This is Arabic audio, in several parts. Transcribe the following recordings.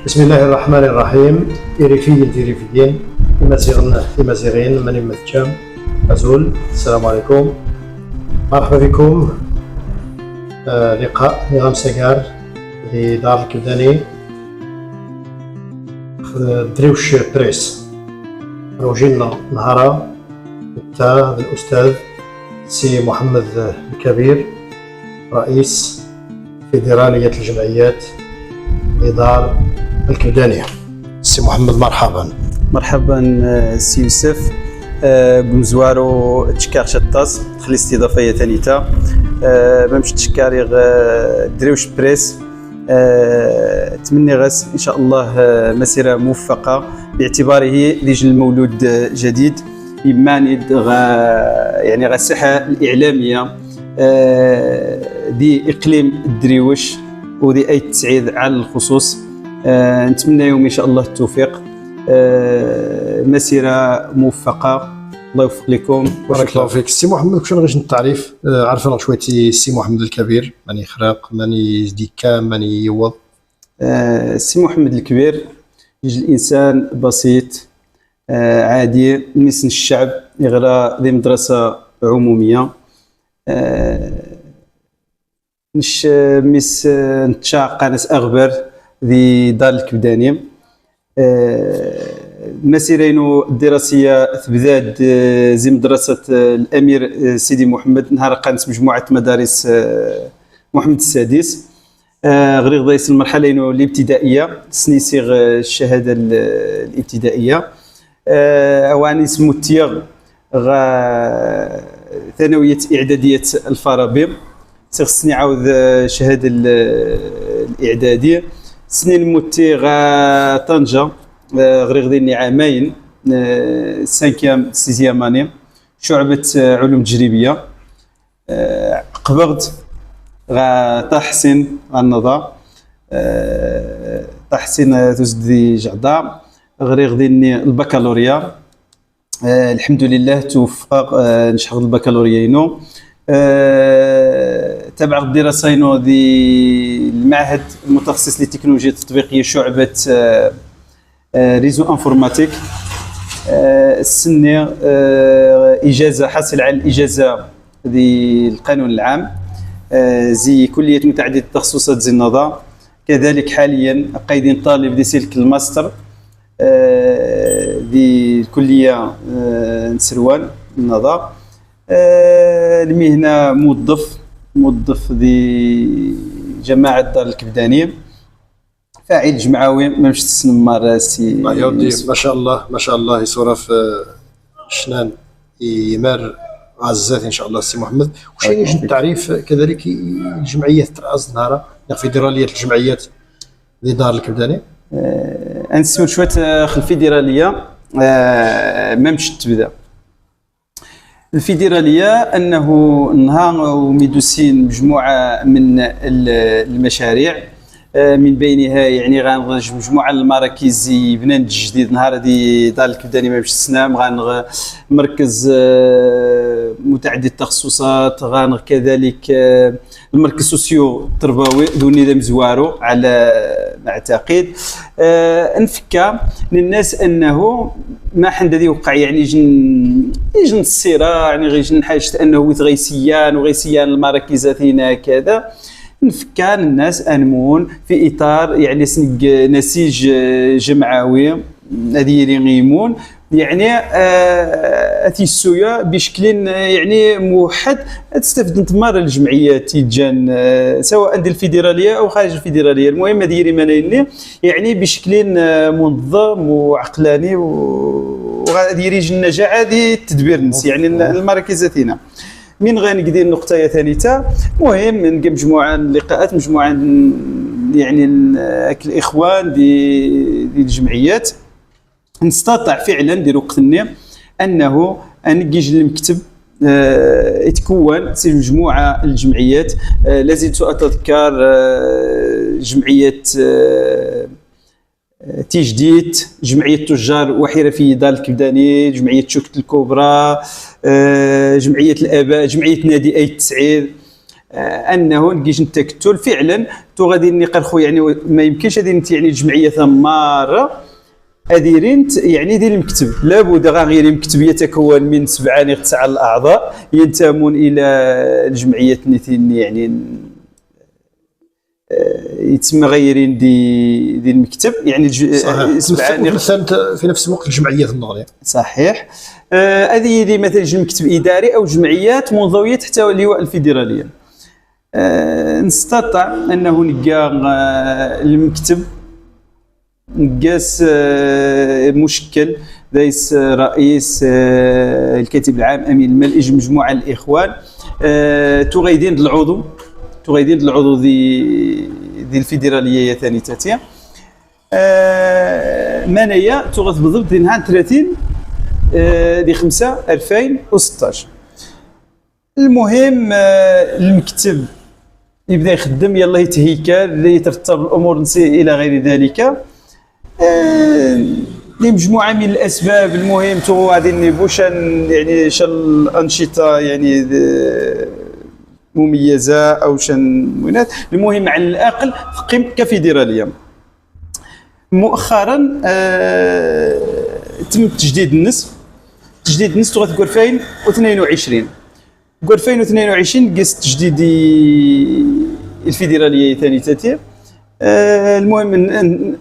بسم الله الرحمن الرحيم. إريفيين إمازيغين من متجام أزول. السلام عليكم، مرحبا بكم. لقاء نظام سكار لدار الكبداني دريوش بريس. روجينا نهارا تاع الأستاذ سي محمد الكبير، رئيس فيدرالية الجمعيات لدار الكبدانية. سي محمد مرحبا سي يوسف. بمزوارو تشكار شطاس خلي استضافية ثانية بمش تشكاري دريوش بريس. تمني غاس ان شاء الله مسيرة موفقة باعتباره رجل المولود جديد يماني يعني الساحة الإعلامية دي إقليم الدريوش ودي أي تسعيد على الخصوص. نتمنى يوم إن شاء الله التوفيق، مسيرة موفقة، الله يوفق لكم. بارك الله فيك. سي محمد، شنو غير التعريف؟ عرفنا شوية سي محمد الكبير، ماني خراق، ماني ديكام، ماني يوض. سي محمد الكبير يجي الإنسان بسيط عادي من سن الشعب، يغرى ذي مدرسة عمومية، مش مس نتشاق ناس أغبر ذي دار الكبداني. مسيرينو الدراسية تبدات زي مدرسة الأمير سيدي محمد، نهار قانت مجموعة مدارس محمد السادس. غير ضيس المرحلة الابتدائية سنيسيغ الشهادة الابتدائية، أواني اسمو التياغ ثانوية إعدادية الفارابي، سيغسني عاود شهادة الإعدادية. سنين موتي طنجة غير غديني عامين، سانكيام سيزيام اني شعبة علوم تجريبية. قبضت تحسين النظام، تحسين تزدي جعدا غير غديني البكالوريا. الحمد لله توفق نشحق البكالوريا تابع الدراسة دي المعهد المتخصص للتكنولوجيا التطبيقية شعبة ريزو انفورماتيك. السنة إجازة، حصل على الإجازة ذي القانون العام زي كلية متعددة التخصصات زي النظام. كذلك حاليا قايدين طالب دي سلك الماستر ذي الكلية نسروان النظام. المهنة موظف ذي جماعة دار الكبدانية، فاعل جمعوي ما مش تسنمر سي ما شاء الله ما شاء الله. يصور في شنان يمر عزات ان شاء الله. سي محمد، وش يجي التعريف كذلك الجمعيات تراز نهارا فيدرالية الجمعيات لدار الكبداني؟ انسمو شويه الفيدرالية ما مش تبدا الفيدرالية أنه نهار وميدوسين مجموعة من المشاريع، من بينها يعني غنغ مجموعة المراكز بنان جديد نهار دي دار الكبداني ما باش السنام، غنغ مركز متعدد التخصصات، غنغ كذلك المركز سوسيو تربوي دوني ذا مزوارو على ما اعتقد. نفكا للناس انه ما حند ذي وقع يعني يجن الصراع، يعني غيجن حاجه انه غيسيان المراكز هنا كذا. نفكا الناس انمون في اطار يعني نسيج جمعوي هذه يغيمون يعني اثي السويا بشكل يعني موحد تستفد تمار الجمعيات تيجان سواء ديال الفيدراليه او خارج الفيدراليه. المهم ديري منيني يعني بشكل منظم وعقلاني وغادي يريج النجاح هذه التدبير الناس يعني المراكز هنا. من غنقدر نقطه ثانيه مهم نلقى مجموعه اللقاءات، مجموعه يعني الاخوان دي الجمعيات نستطيع فعلا ديال وقتنا انه نجي المكتب يتكون سي مجموعه الجمعيات. لازلت اتذكر جمعيه تجديد، جمعيه تجار وحرفي دار الكبداني، جمعيه شوكت الكبرى، جمعيه الاباء، جمعيه نادي اي التسعير، انه نجيش نتكتل فعلا تو غادي نقرخو يعني ما يمكنش غادي يعني الجمعيه ثماره اديرينت يعني ديال المكتب لابد غير المكتب يتكون من 7 إلى 9 الاعضاء ينتمون الى الجمعيه النتين يعني يتم غيرين دي المكتب يعني في نفس الوقت الجمعيه النظريه صحيح. هذه اللي مثلا المكتب اداري او جمعيات منضويه تحت اللواء الفيدراليه. نستطيع انه نلقى المكتب نقاس مشكل ليس رئيس الكاتب العام امين الملئ مجموعه الاخوان تغيدين العضو دي الفيدراليه ثاني تاتيا مانيا تغط بالضبط دي نهار 30 دي 5/2016. المهم المكتب يبدا يخدم يلا يتهيكل يترتب الامور نسي الى غير ذلك لمجموعه من الاسباب. المهم تو غادي نبوش يعني شن الانشطه يعني مميزه او شن منات. المهم على الاقل تقيم كفيدراليه. مؤخرا تم تجديد النصف تغتقول 2022 قول 2022 قيس تجديد الفيدراليه ثاني تاتي. المهم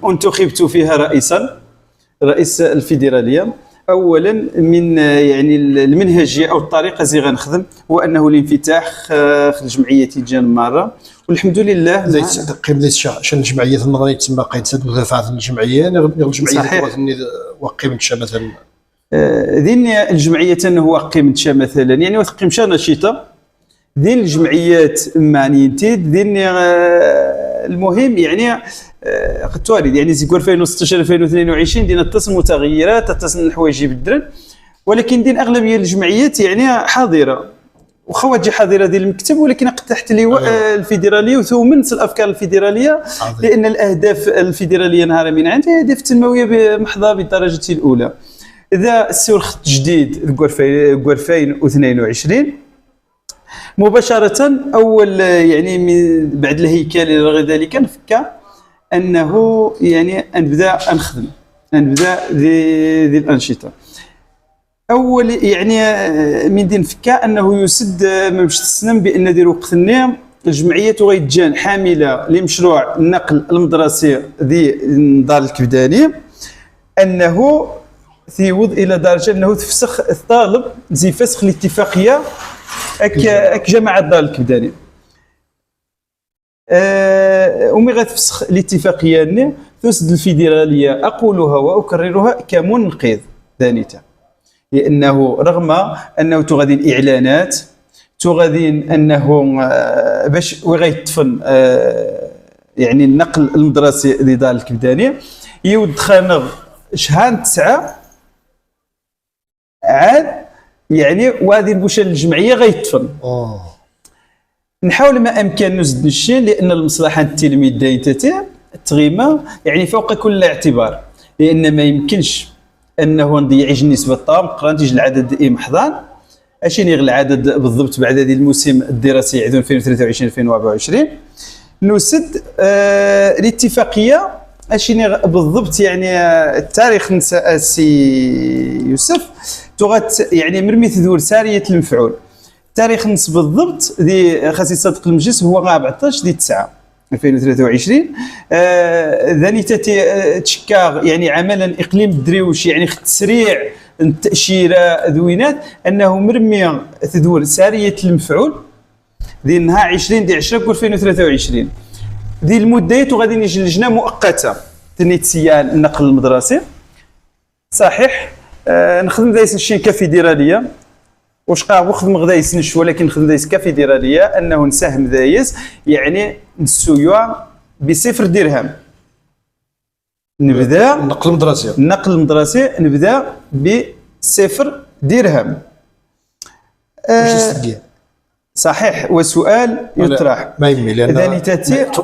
انتخبت فيها رئيس الفيدراليه. اولا من يعني المنهجيه او الطريقه زي غنخدم هو انه الانفتاح في الجمعيه تيجان مره والحمد لله قيم ليس شان الجمعيه النظريه تسمى قيد سد ودفعات الجمعيه الجمعيه وقيم تشا مثلا دين الجمعيه هو قيم تشا مثلا يعني وقيم شا نشيطه دين الجمعيات معنيين دين المهم يعني قد توالد يعني زي 2016 2022 دينا اتصل متغيرات اتصل الحوايج يبدلن ولكن دين اغلبيه الجمعيات يعني حاضره وخواجي حاضره ديال المكتب ولكن تحت لواء الفيدراليه وثومن الافكار الفيدراليه لان الاهداف الفيدراليه نهار من عندها اهداف تنمويه محضه بالدرجه الاولى. اذا السور خط جديد 2022 مباشره اول يعني من بعد الهيكل الى غير ذلك نفكر انه يعني نبدا ذي الانشطه. اول يعني من دين فكا انه يسد ما باش تسلم بان ندير وقت النيم الجمعيه غيتجان حامله لمشروع النقل المدرسي دي دار الكبداني انه ثيوض الى درجه انه تفسخ الطالب زي فسخ الاتفاقيه اك جماعه دار الكبداني ومي غتفسخ الاتفاقيه تسد الفيدراليه اقولها واكررها كمنقذ ثانيتا لانه رغم انه تغادي الاعلانات تغادي انه باش وغيتفن يعني النقل المدرسي لدار الكبداني يودخل شهر 9 عاد يعني وهذه البوشه الجمعيه غيتفن نحاول ما امكن نزد الشيء لان المصلحه التلميذ دايتته التغيمه يعني فوق كل اعتبار لان ما يمكنش انه نضيع النسبه الطام قران تيجي العدد محضان اشني غير العدد بالضبط بعد هذه الموسم الدراسي 2023 2024 نسد الاتفاقيه اشني بالضبط يعني التاريخ سي يوسف تغت يعني مرمي تدور ساريه المفعول تاريخ النص بالضبط دي خاص يصدق المجلس هو 14 دي 9 2023 ذاني تشكا يعني عملا اقليم الدريوش يعني تسريع التاشيره ذوينات انه مرمي تدور ساريه المفعول دي نهار 20 دي 10 2023 دي المدة وغادي نجي لجنه مؤقته تنيت سيال النقل المدرسي صحيح نخدم دايس الشين كفيدراليه واش قاع وخدم غدا يسنش ولكن نخدم دايس كفيدراليه انه نساهم دايس يعني نسويوا ب0 درهم نبدا النقل المدرسي نبدا ب0 درهم صحيح وسؤال يطرح ما يهمني لان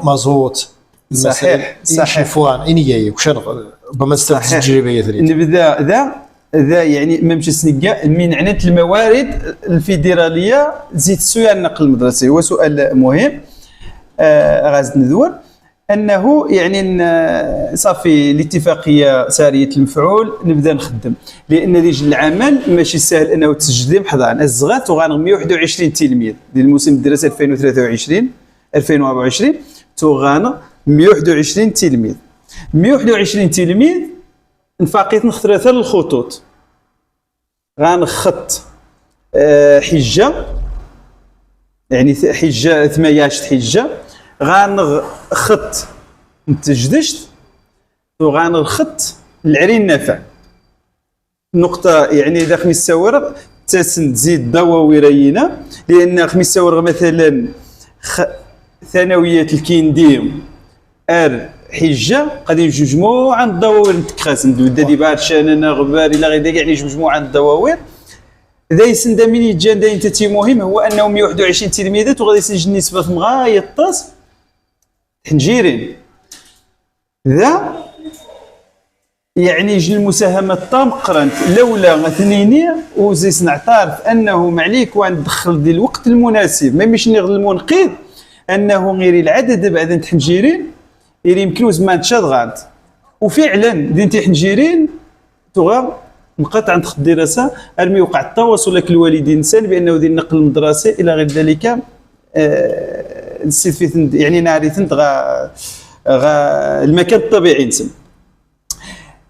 مازوت صحيح فوان اني جاي وش ربما استفدت التجربه نبدا ذا ذا يعني ممشي سنقا من عناية الموارد الفيدراليه زيد السويا النقل المدرسي. هو سؤال مهم غاز ندور انه يعني صافي الاتفاقيه ساريه المفعول نبدا نخدم، لان ديجا العمل ماشي سهل انه تسجل بحضان الزغات وغانغ 121 تلميذ ديال الموسم الدراسي 2023 2024 توغانغ 121 تلميذ. 121 تلميذ نفاقيت نختار ثلاث الخطوط غنخط حجه يعني حجه 18 حجه غنخط نتجدشت وغنخط العرين نافع نقطه يعني اذا خميس ساور تسن تزيد ضواويرينا، لان خميس ساور مثلا ثانويات الكينديم ار حجه غادي يجوج مجموعه الضواوير نتكخاس ندودا دي بارشان غبار الى غير داك يعني مجموعه الضواوير ذا يسند من يجان دا انت مهم هو انه 121 تلميذات وغادي يسجل نسبه مغايه طاس حنجيرين ذا يعني يجي المساهمه التام قرنت لولا اثنيني وزيس نعترف انه معليك وان تدخل دي الوقت المناسب ما مش نغل المنقذ انه غير العدد بعد تحنجيرين يمكن زمان تشاد وفعلا دينتي حنجيرين تغا نقطع عند الدراسه ارمي وقع التواصل لك الوالدين انسان بانه ديال النقل المدرسي الى غير ذلك نسيت يعني ناريث المكان الطبيعي نسم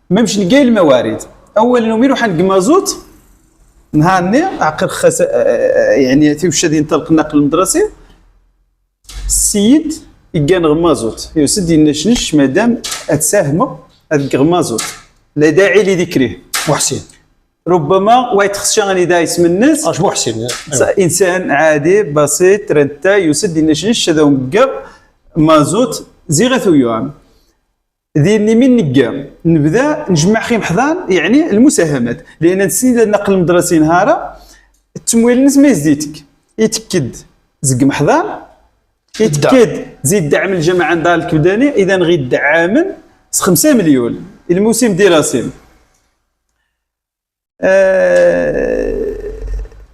ما مش نلقاي الموارد. اولا نميرو حنق مازوت نهارني عقل يعني تيوش غادي ينطلق النقل المدرسي السيد يكان غمازوت يوسد ينشنش مادام اتساهموا هذاك غمازوت لا داعي لذكره. محسن ربما ويتخشى غادي دايس من الناس اش محسن انسان عادي بسيط رنتا يوسد ينشنش هذا مكا مازوت زيغثو يوم ديرني من نكا نبدا نجمع خيم حضان يعني المساهمات، لان السيد النقل المدرسي نهارا التمويل الناس ما يزيدك يتكد زق محضان يتكد زيد دعم الجامعه عند دار الكبداني اذا غير دعاما 5 مليون الموسم الدراسي.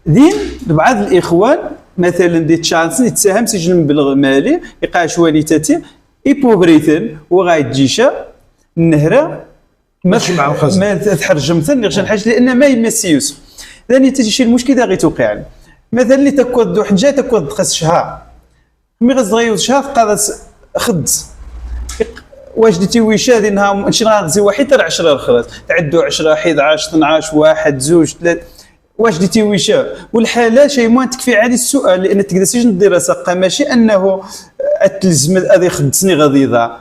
دين لبعض الاخوان مثلا دي تشانس يتساهم سجل مبلغ مالي يقع شوانيتاتي ايبوبريتن وغايتجيشا النهره ماشي معهم خزن ما تحرجم ثاني غير الحاج لان ما يمسي يوسف ثاني تجي شي المشكل غادي توقع مثلا اللي تكود دو حنجه تكود خاص شهر مي غزغيو شهر قادس خدز واش ديتي ويش هذه انها شي غنزي واحد تاع 10 خلاص تعدوا 10 11 12 1 2 3 واش ديتي ويش والحاله شي ما تكفي عادي السؤال لان تقدر سجن الدراسه قا ماشي انه اتلزم هذه خدتني غادي ضاع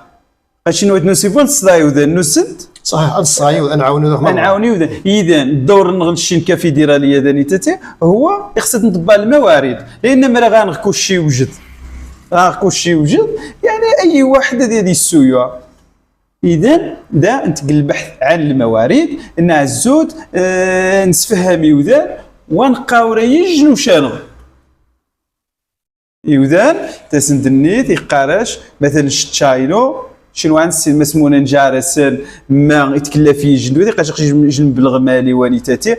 شنو نوسيبون صدايو ذا نوسنت صحيح الصايو نعاونيو اذا الدور نغنشي الكافيدراليه دانيتاتي هو يخصد نطبق الموارد لان ما غنغ كلشي يوجد كلشي يوجد يعني اي واحد ديال السويا اذا دا نتقل البحث عن الموارد نعزود نسفهم يوذان ونقاو ريج وشانغ يوذان تسندنيت يقارش مثلا شتشاينو شنو غنسي مسمونه نجارسن ما يتكلف يجندو دي قاش يجن بلغ مالي وانيتاتي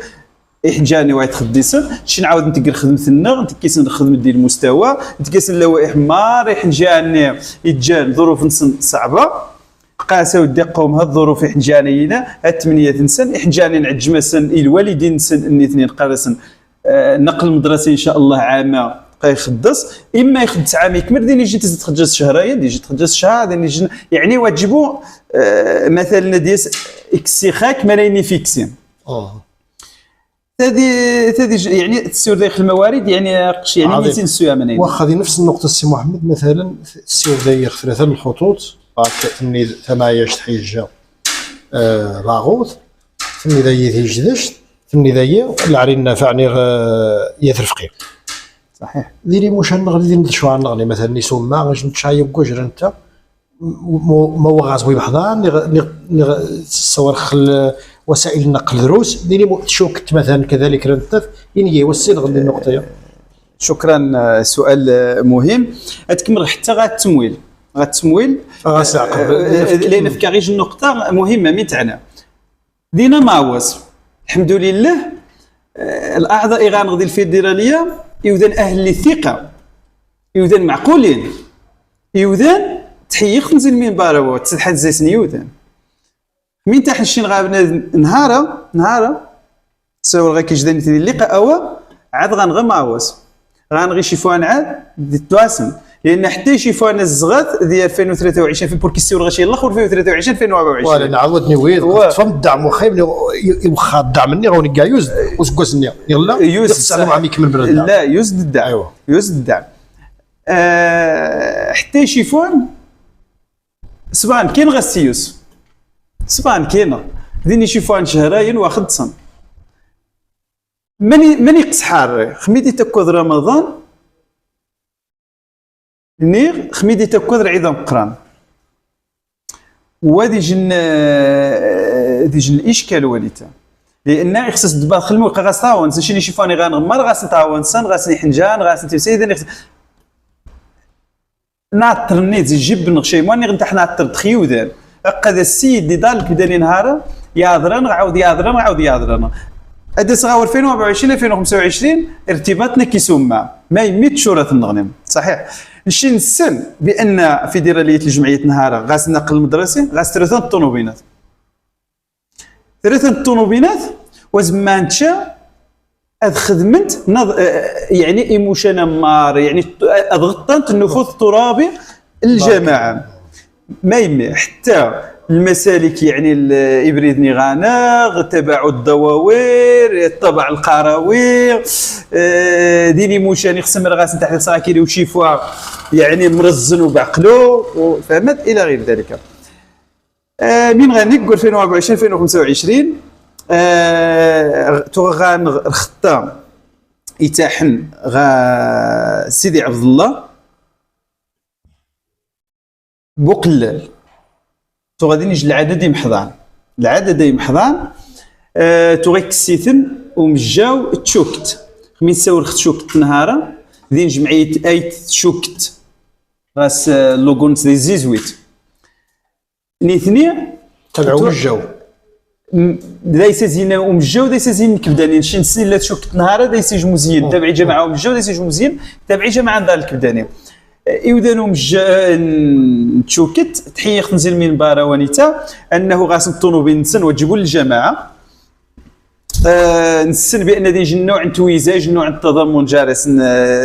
احجاني واحد خديسن شي نعاود نتقل خدمتنا نتكيسن الخدمه ديال المستوى نتكيسن اللوائح مار حنجاني يتجان ظروف صعبه قاسه ودقهم هاد الظروف حنجانينا الثمانيه تنسن حنجاني نعجمسن الوالدين نسن الاثنين قارسن نقل المدرسي ان شاء الله عامه يخدس اما يخدس عام يكمل دين يجي تخدس شهرين يجي تخدس شهر دين يجي يعني واجبوا مثلا ديس اكسيخاك ملايين فيكسين هذه يعني تسير داخل الموارد يعني نيتين سويا منين واخا هذه نفس النقطه السي محمد مثلا تسير داير ثلاثه الخطوط تمني 18 حجه باغوث تمني داير يجدش تمني داير العرين نافعني يثرفقي صحيح ديري واش نغلي نشوا نغلي مثلا يسوم ما غاش نتشاي بكوجر انت ما هو غازوي بحضان تصور خل وسائل النقل دروس ديري شوكت مثلا كذلك رنتف يني وسيل غندي النقطه. شكرا سؤال مهم اتكمل حتى غا التمويل لان فكا غير النقطه مهمه من تاعنا دينا ماوس الحمد لله الاعضاء غنغدي الفيدراليه يوذن اهل الثقه، يوذن معقولين، يوذن تحيي خنزل من بارو تسحت زيسن يوذن من تحت شي غابنا نهارا سوى غا كيجدني تدي اللقاء او عاد غنغم عواس غنغي شي فوان عاد تواسم، لان حتى شي فوان الزغات ديال 2023 في بوركيسيو غاشي الاخر 2023 2024 ولا نعاودني ويد تفهم الدعم وخايبني واخا الدعم مني غوني كاع يوز وسكوسني يلا يوز مع يكمل بلا لا يوز الدعم أيوة. يوز الدعم حتى شي فوان سبان كاين غاسيوس سبان كاينه ديني شي فوان شهرين واخد صن ماني يقص حار خميدي تكوذ رمضان نيغ خميدي تكوذ عيدان قران وهذه جن الاشكال وليتا لان يخصص دبا خلمو غاس تاون شي شي فاني غنغمر غاس تاون سن غاس حنجان غاس تيسيد ناطر نيت جيب نغشي ماني غنتح ناطر تخيودان قد السيد اللي دالك بدا نهار ياضرن عاود ياضرن هذا صغار 2024 2025 ارتباطنا كيسمى ما يميت شورة النغنم صحيح نشي نسن بان فيدراليه الجمعيه نهار غاس النقل المدرسي غاس 3 الطوموبيلات 3 الطوموبيلات وزمانتشا اذ خدمت يعني ايموشن مار يعني اضغطت النفوذ الترابي الجماعه ما يمي حتى المسالك يعني الابريدني غاناغ تبع الدواوير الطبع القروي ديني موشاني يخصم رغاس تحت ساكيري وشيفوا يعني مرزن بعقلو فهمت الى غير ذلك من غني نقول 2024 2025 توغان الخطه يتاحن غا سيدي عبد الله بوقلال تو غادي نجي العدد يمحضان تو غيكسيثن ومجاو تشوكت خميس ساور تشوكت نهارا دين جمعيه ايت تشوكت راس لوغونت دي زيزويت نيثني تبعوا الجو ليس زين ومجاو ليس زين كبداني نشي نسين لا تشوكت نهارا ليس مزيان تبعي جماعه ومجاو ليس مزيان تبعي جماعه دار الكبداني يودانو تشوكت تحيي خنزير من بارا ونيتا انه غاس الطوموبيل نسن وتجيبوا للجماعه نسن بان دي نوع تويزاج نوع التضامن جالس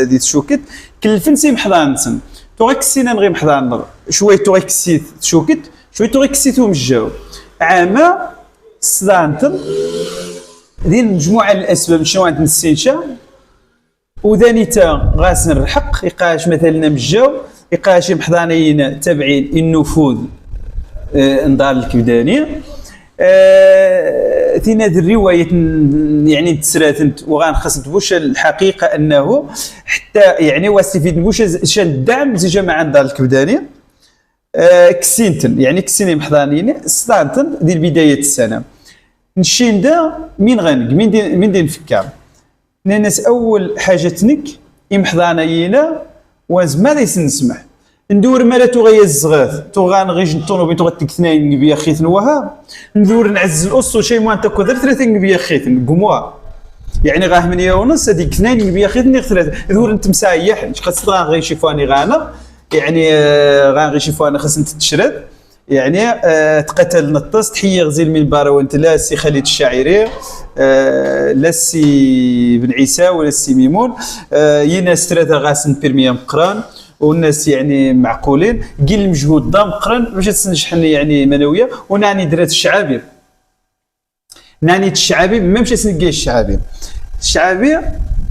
دي تشوكت كلفن سي محضان نسن تو غيكسينا نغي محضان شويه تو غيكسيت تشوكت شويه تو غيكسيتو مجاو عاما صدانتن ديال مجموعه الاسباب شنو عند السينشا وذانيتا غاس نرحق يقاش مثلا مجاو يقاش محضانين تابعين النفوذ نضال الكبدانيه ثينا هذه الروايه يعني تسرات وغنخص بوش الحقيقه انه حتى يعني واستفيد بوش شان الدعم زي جماعه نضال الكبدانيه كسينتن يعني كسيني محضانين صدانتن ديال بدايه السنه نشين دا مين غنق مين دين نفكر الناس اول حاجه تنك يمحضانينا وازما ليس نسمح ندور مالا تغيا الزغاث تغان غيج نطونو بين تغتك اثنين نبيا خيثن وها ندور نعز الاصو شي موان تكو ثلاثه نبيا خيثن قموا يعني غاه من ونص هذيك اثنين نبيا خيثن ثلاثه ندور انت مسايح خاص غير شي فاني غانا يعني غير شي فاني خاص انت تشرد يعني تقتل نطس تحيي غزيل من البارا وانت لا سي خالد الشاعري لا سي بن عيسى ولا سي ميمون يناس ثلاثه غاسن بيرميا مقران والناس يعني معقولين قيل المجهود ضام مقران باش تنجحن يعني منويه ونعني درات الشعابي نعني الشعابي ما مشى نلقى الشعابي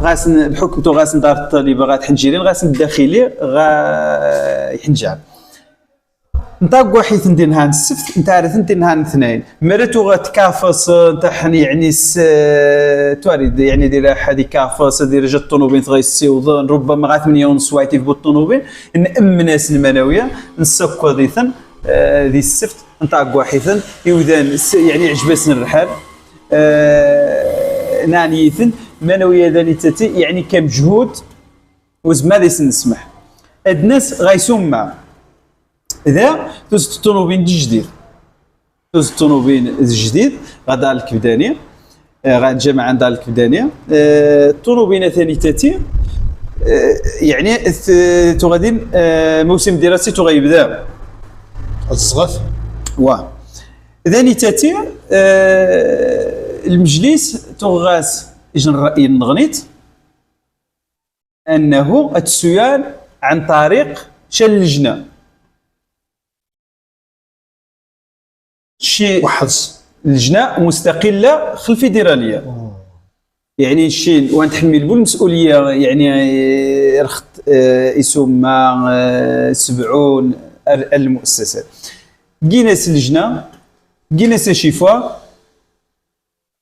غاسن بحكم تو غاسن دار الطالبه غاتحنجيرين غاسن الداخلي غا يحنجان نطاق واحد ندير نهار السبت انت عارف انت نهار الاثنين مراتو غتكافص تحني يعني توارد يعني دير حد كافص دير جات الطوموبيل غيسيوض ربما غا 8 ونص وايتي في الطوموبيل نامن ناس المنويه نسكو ديثن ذي السبت نطاق واحد يودان يعني عجبسنا الرحال نانيثن منويه ذانيتاتي يعني كمجهود وزما ليس نسمح الناس غيسمع إذا توز الطوموبيل جديد غدا الكبداني الجامعه دار الكبدانيه. الطنوبينه ثاني تاتي يعني تغادين موسم دراسي تغيبدا الصغف ثاني تاتي المجلس تغاس اجن الراي النغنيت انه التسويان عن طريق شل اللجنه شي وحظ لجنه مستقله خلف فيدراليه يعني الشيء وان تحمل المسؤوليه يعني رخت يسمى 70 المؤسسات جيناس اللجنه جيناس شيفا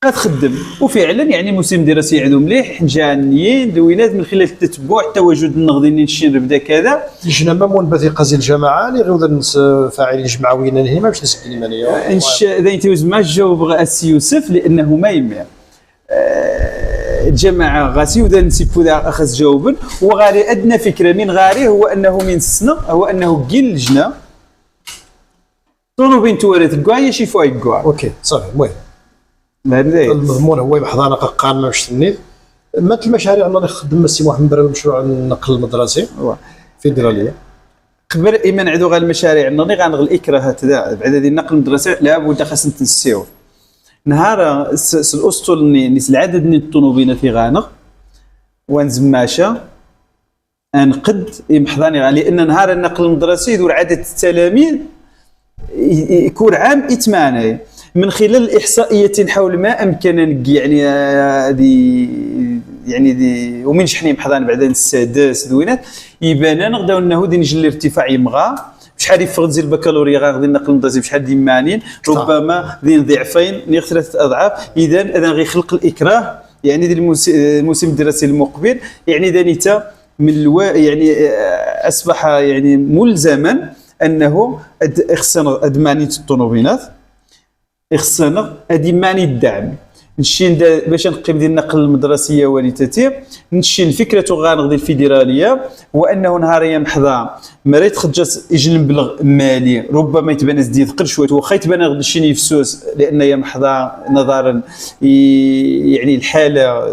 غتخدم وفعلا يعني موسم دراسي عندو مليح جانيين دوينات من خلال التتبع التواجد النقدي نشين بدا كذا لجنه ما منبثقه قازي الجماعه اللي غير الناس فاعلين جمعويين هنا ما باش نسكت المانيه انش ذا توز ما جاوب السي يوسف لانه ما يمير الجماعه غاسي وذا نسيبو ذا اخذ جاوبا وغاري ادنى فكره من غاري هو انه من السنه هو انه كين اللجنه طونو بين توارث كوايا شي فوا كوا اوكي صافي المهم المضمون هو بحضانه قان ما باش تنيت مات المشاريع اللي خدم السي محمد برا مشروع النقل المدرسي فيدراليه قبل ايمان عندو غير المشاريع اللي غنغ الاكراهات ذا بعد هذه النقل المدرسي لابد خاصنا تنسيو نهار الاسطول نيس العدد من الطنوبينه في غانغ وانزماشا انقد محضاني لان نهار النقل المدرسي ذو عدد التلاميذ يكون عام 8 من خلال الاحصائيات حول ما امكن يعني هذه يعني دي ومن شحني محضان بعد السادس دوينات يبان نقدروا انه دي نجي الارتفاع يمغى شحال يفرض زي البكالوريا غادي النقل المدرسي بشحال دي مانين ربما ذي ضعفين ثلاثه اضعاف اذا هذا غيخلق الاكراه يعني دي الموسم الدراسي المقبل يعني ذانيتا من يعني اصبح يعني ملزما انه خصنا ادمانيه الطنوبينات خصنا ادمانيه الدعم نشين باش نقيم ديال النقل المدرسيه وليتاتي نشين الفكره غانغ الفيدراليه وانه نهاريا محضا مريت خرجت يجي المبلغ مالي ربما يتبان جديد قل شويه واخا يتبان غادي شي يفسوس لان يا محضا نظرا يعني الحاله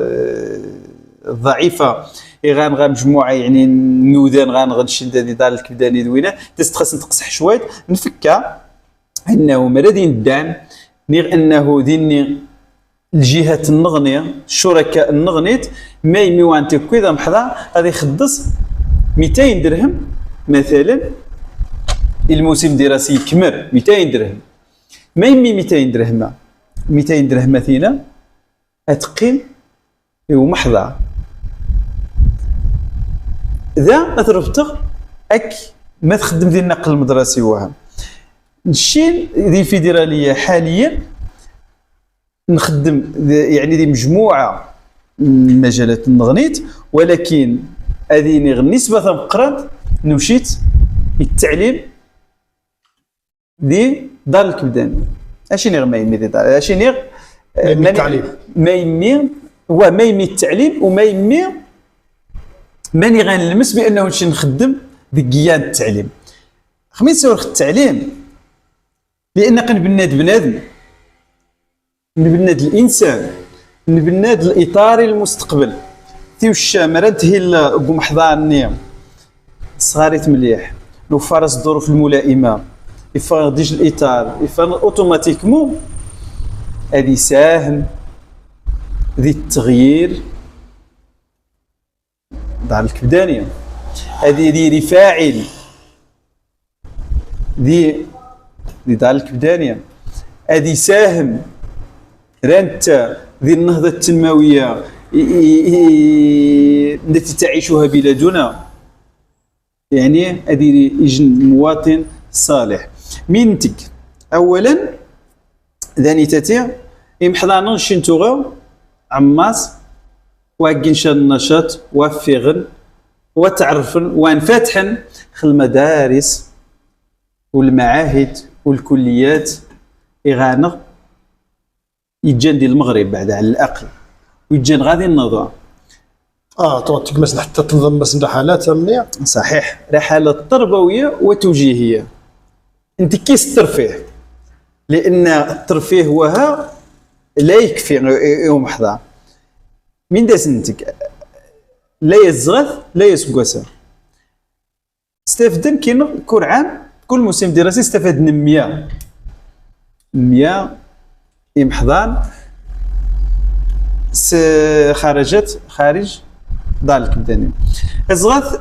الضعيفه غانغا مجموعه يعني نودان غانغا نشين دار الكبداني دوينه تستخص نتقصح شويه نفكا انه مرادين الدعم نيغ انه ديني الجهات النغنيه الشركاء النغنيت ما يميوان تكويدا محضا غادي يخدص 200 درهم مثلا الموسم الدراسي يكمل 200 درهم ما يمي 200 درهم 200 درهم مثلا اتقيم ومحضا ذا اثرفتغ اك ما تخدم ديال النقل المدرسي وهم نشين دي الفيدراليه حاليا نخدم يعني دي مجموعه من المجالات النغنيت ولكن هذه النسبه مقرن نمشيت التعليم دي دار الكبداني اشي نغ ما يمي دي دار اشي نغ التعليم ما يمي هو ما يمي التعليم وما يمي ماني غنلمس بانه نمشي نخدم بكيان التعليم خميس سورخ التعليم لان كنبناد بنادم نبناد الانسان نبناد الاطار المستقبل تيو الشامره تهي قوم حضاني صغاريت مليح لو فرس الظروف الملائمه يفرضيش الاطار يفرض اوتوماتيكمون هذه ساهم ذي التغيير دار الكبدانيه هذه دي فاعل دي دار الكبدانيه هذه ساهم رانت ذي النهضه التنمويه التي تعيشها بلادنا يعني هذه يجن مواطن صالح مينتك اولا ذاني تاتي يمحضانا شنتوغا عماس واكنشا النشاط وفيغن وتعرفن وانفتحن خل المدارس والمعاهد والكليات إغانغ يجان ديال المغرب بعد على الأقل ويجان غادي النظام تعطيك مثلا حتى تنظم بس رحلات مليح صحيح رحلات تربوية وتوجيهية انت كيس الترفيه لأن الترفيه وها لا يكفي يوم حضان من دا سنتك لا يزغث لا يسقسا استفدن كل عام كل موسم دراسي استفاد 100 يمحضان خرجت خارج دار الكبداني ازغث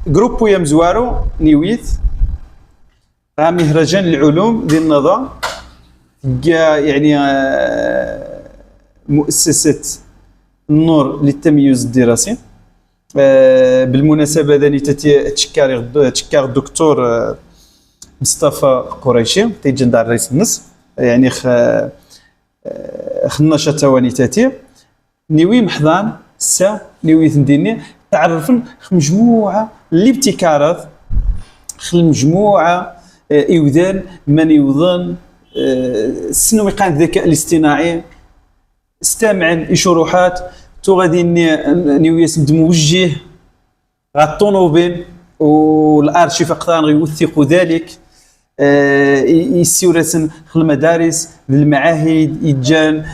جروب ويا مزوارو نيويت مهرجان العلوم ذي النظام يعني مؤسسة النور للتميز الدراسي. بالمناسبة ذاني تشكار الدكتور مصطفى قريشي تيجي ندار رئيس النص يعني خناشة تواني تاتي نيوي محضان نيوي ثنديني تعرفن مجموعة الابتكارات المجموعة إيوذان من يوظن السنوي قان الذكاء الاصطناعي استمعن شروحات تو غادي نيويس موجه غا الطوموبيل والارشيف اقدر يوثقوا ذلك يسيورسن في المدارس المعاهد يجان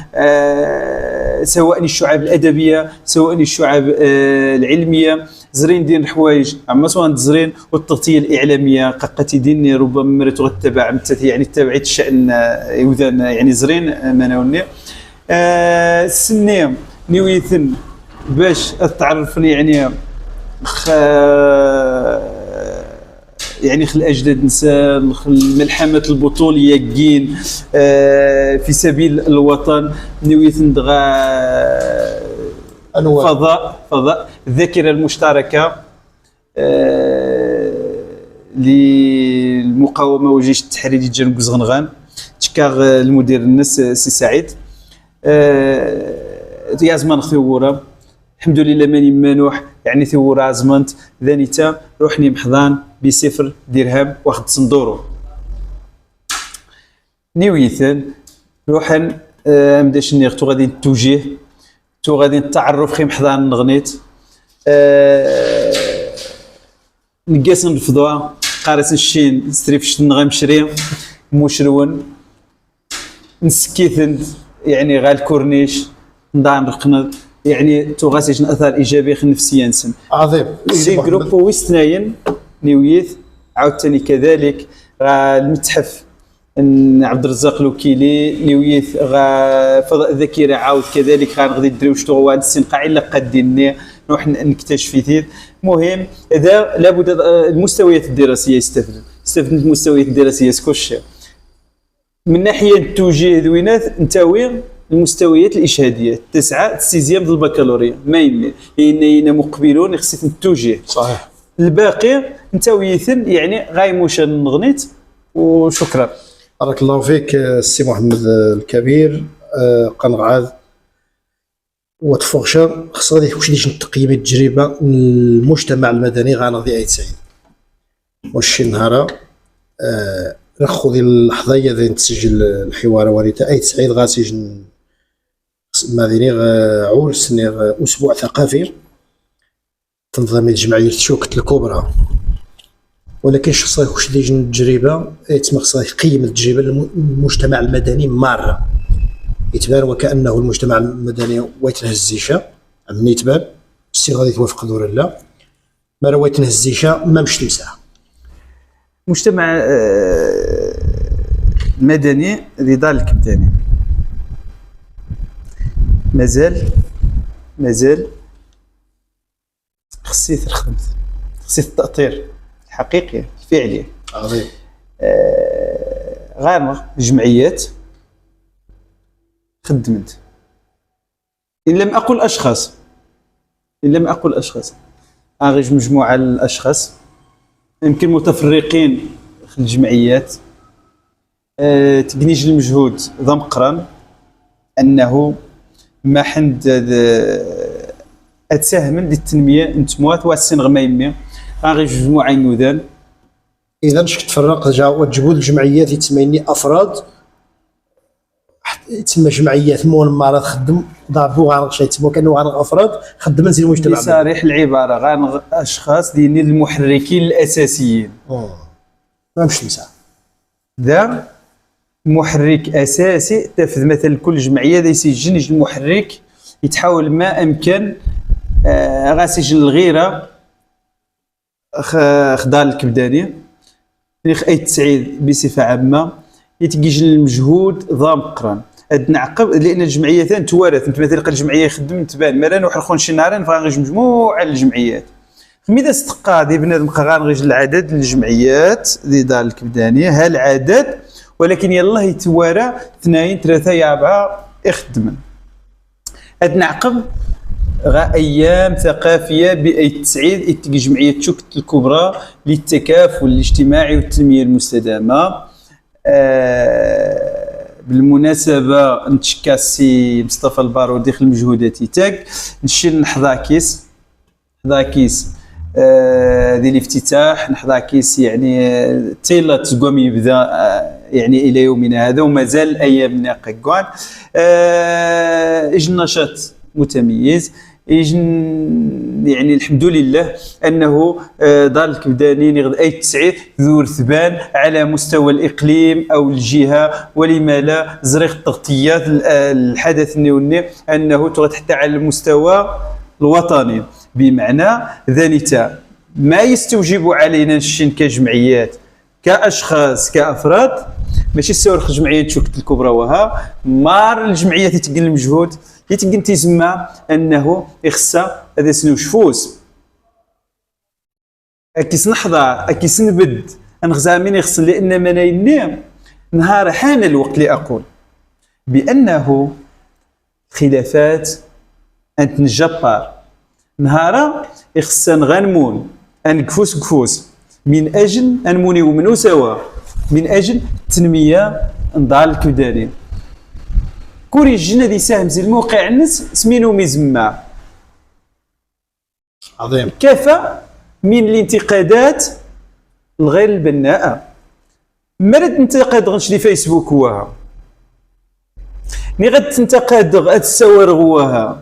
سواء الشعب الادبيه سواء الشعب العلميه زرين دين الحوايج اما سواء زرين والتغطيه الاعلاميه قاقتي دين ربما مرت تبع يعني تبعت الشان يوذان يعني زرين مناوني السنيه نيويثن باش تعرفني يعني يعني خل اجداد نساء الملحمه البطوليه كين في سبيل الوطن نيويثن دغا فضاء الذاكره المشتركه للمقاومه والجيش التحريري جنوب زغنغان تشكاغ المدير الناس سي سعيد يازمان ثورة الحمد لله ماني مانوح يعني ثورة عزمنت ذانيتا روحني محضان ب0 درهم واخد صندورو نيويثن روحن مداش نيغ تو غادي نتوجيه تو غادي نتعرف خي محضان نغنيت نقاس نرفضوها قارس الشين ستريفش نغمشري مشرون نسكيثن يعني غا الكورنيش ندان رقنا يعني تغاسيش اثار ايجابي نفسيا نسن عظيم سي جروب ويستناين نيويث عاوتاني كذلك غا المتحف عبد الرزاق الوكيلي نيويث غا فضاء الذاكره عاود كذلك غنغدي نديرو شتو هو هاد السن قاع الا قادين نروح نكتشف فيه المهم اذا لابد المستويات الدراسيه يستفد المستويات الدراسيه سكوش من ناحيه التوجيه ذوينات نتاوي المستويات الاشهاديه 9 السيزيام ديال البكالوريا ما يمي هنا مقبلون خصيت التوجيه صحيح الباقي نتاويثن يعني غايموش نغنيت وشكرا بارك الله فيك السي محمد الكبير قنقعاد وتفوغشا خص غادي واش ديش تقييم التجربه المجتمع المدني غنغدي عيد سعيد واش نهار ناخذ اللحظه ديال تسجل الحوار وريتا عيد سعيد غاسيج مديني عرس اسبوع ثقافي تنظيم الجمعيه الشوكت الكبرى ولكن شخصيا واش ديج التجربه يتم خصها يقيم التجربه المجتمع المدني مره يتبان وكانه المجتمع المدني ويتنهزيشه مني يتبان السي غادي توافق دور لا ما راه ويتنهزيشه ما مش تمسح مجتمع مدني رضا الكبداني مازال خصيت الخدمت خصيت التأطير الحقيقي الفعلي عظيم غير جمعيات خدمت إن لم أقل أشخاص أغيج مجموعة الأشخاص يمكن متفرقين في الجمعيات تقنيج المجهود ذا مقرن أنه ما حند أتساهم للتنمية نتموات واسن غمايمي غير مجموعة نودان إذا شك تفرق جاو تجبود الجمعيات يتسميني أفراد يتسمى جمعيات مول مرات خدم ضربوا غير شي يتسموا كانوا غير افراد خدم نزيد المجتمع بصريح العباره غير اشخاص ديال المحركين الاساسيين ما مش نسى ذا محرك اساسي تفذ مثلا كل جمعيه ذي سجن المحرك يتحاول ما امكن غاسجن الغيره خضار الكبداني اي تسعيد بصفه عامه يتجيج المجهود ضام قران نعقب لان الجمعيتين توارث انت مثلا الجمعيه يخدم تبان مران وحرخون شي نهارين فغنغيج مجموعه الجمعيات ميدا استقى دي بنادم غنغيج العدد الجمعيات دي دار الكبدانيه ها العدد ولكن يلاه يتوارى 2 3 4 يخدمن هاد نعقب غا ايام ثقافيه باي تسعيد اتجي جمعيه شكت الكبرى للتكافل الاجتماعي والتنميه المستدامه. بالمناسبه نتشكى السي مصطفى البارودي داخل المجهودات تاعك نشير نحظى كيس ديال الافتتاح نحظى كيس يعني تيلا تقوم يبدا يعني الى يومنا هذا ومازال ايامنا قكوان اجن نشاط متميز يعني الحمد لله انه دار الكبداني غد اي تسعيد ذو ثبان على مستوى الاقليم او الجهه ولما لا زريق التغطيات الحدث النيوني انه حتى على المستوى الوطني بمعنى ذلك ما يستوجب علينا الشين كجمعيات كاشخاص كافراد ماشي السور الجمعيه تشوكت الكبرى وها مار الجمعيه تتقل المجهود يتقن تسمى انه يخصها هذا سنو شفوس اكيس نحظى اكيس نبد انغزامين يخص لان منايني نهار حان الوقت لاقول بانه خلافات انت نجبر نهارا يخص نغنمون ان قفوس من اجل انموني ومنو سوا من اجل تنميه نضال الكبداني كوري الجنة دي ساهم زي الموقع الناس سمينو ميزمع عظيم كفى من الانتقادات الغير البناءة مرد انتقاد غنش دي فيسبوك هواها ني غد تنتقاد غد السوار هواها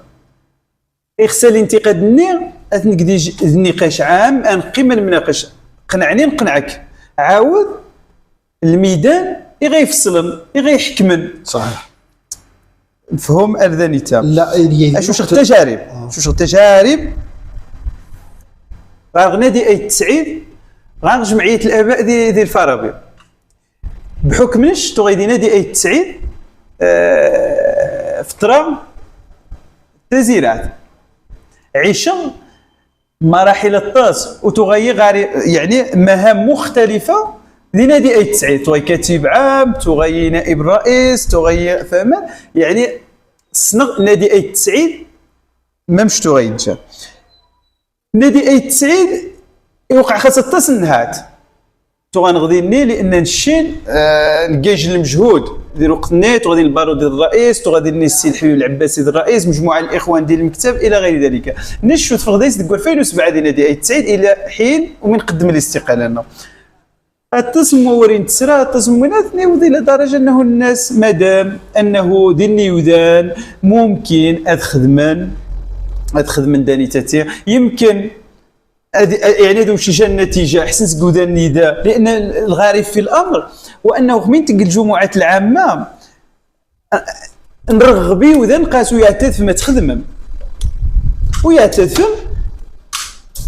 يخسى الانتقاد ني اثنقدي النقاش عام انقيم المناقش قنعني نقنعك عاود الميدان يغي يفصلن يغي يحكمن صحيح مفهوم اذانيتا لا شو التجارب شو التجارب غنادي اي تسعيد غان جمعيه الاباء ديال الفارابي بحكم نش تغيدي نادي اي تسعيد فتره تزيرات عيشه مراحل الطاس وتغير يعني مهام مختلفه لنادي اي تسعيد تغي كاتب عام تغي نائب رئيس تغي فهمت يعني صنغ نادي اي تسعيد ما مش تغي انت نادي اي تسعيد يوقع خاصة الطاس النهات تغنغدي ني لان نشين نجيج المجهود ديال وقت النيت وغادي البارود ديال الرئيس وغادي ني السي الحبيب العباسي ديال الرئيس مجموعه الاخوان ديال المكتب الى غير ذلك نشوت في غديس ديال 2007 ديال نادي اي تسعيد الى حين ومن قدم الاستقاله لنا التصميم ورين تسرى التصميمات نيوضي الى درجه انه الناس مادام انه ديال نيوذان ممكن ادخدمن داني تاتي يمكن يعني هذو شي جا النتيجه احسن تقول النداء لان الغريب في الامر وانه من تلقى الجمعات العامه نرغبي وذا نقاسو يعترف ما تخدم ويعترف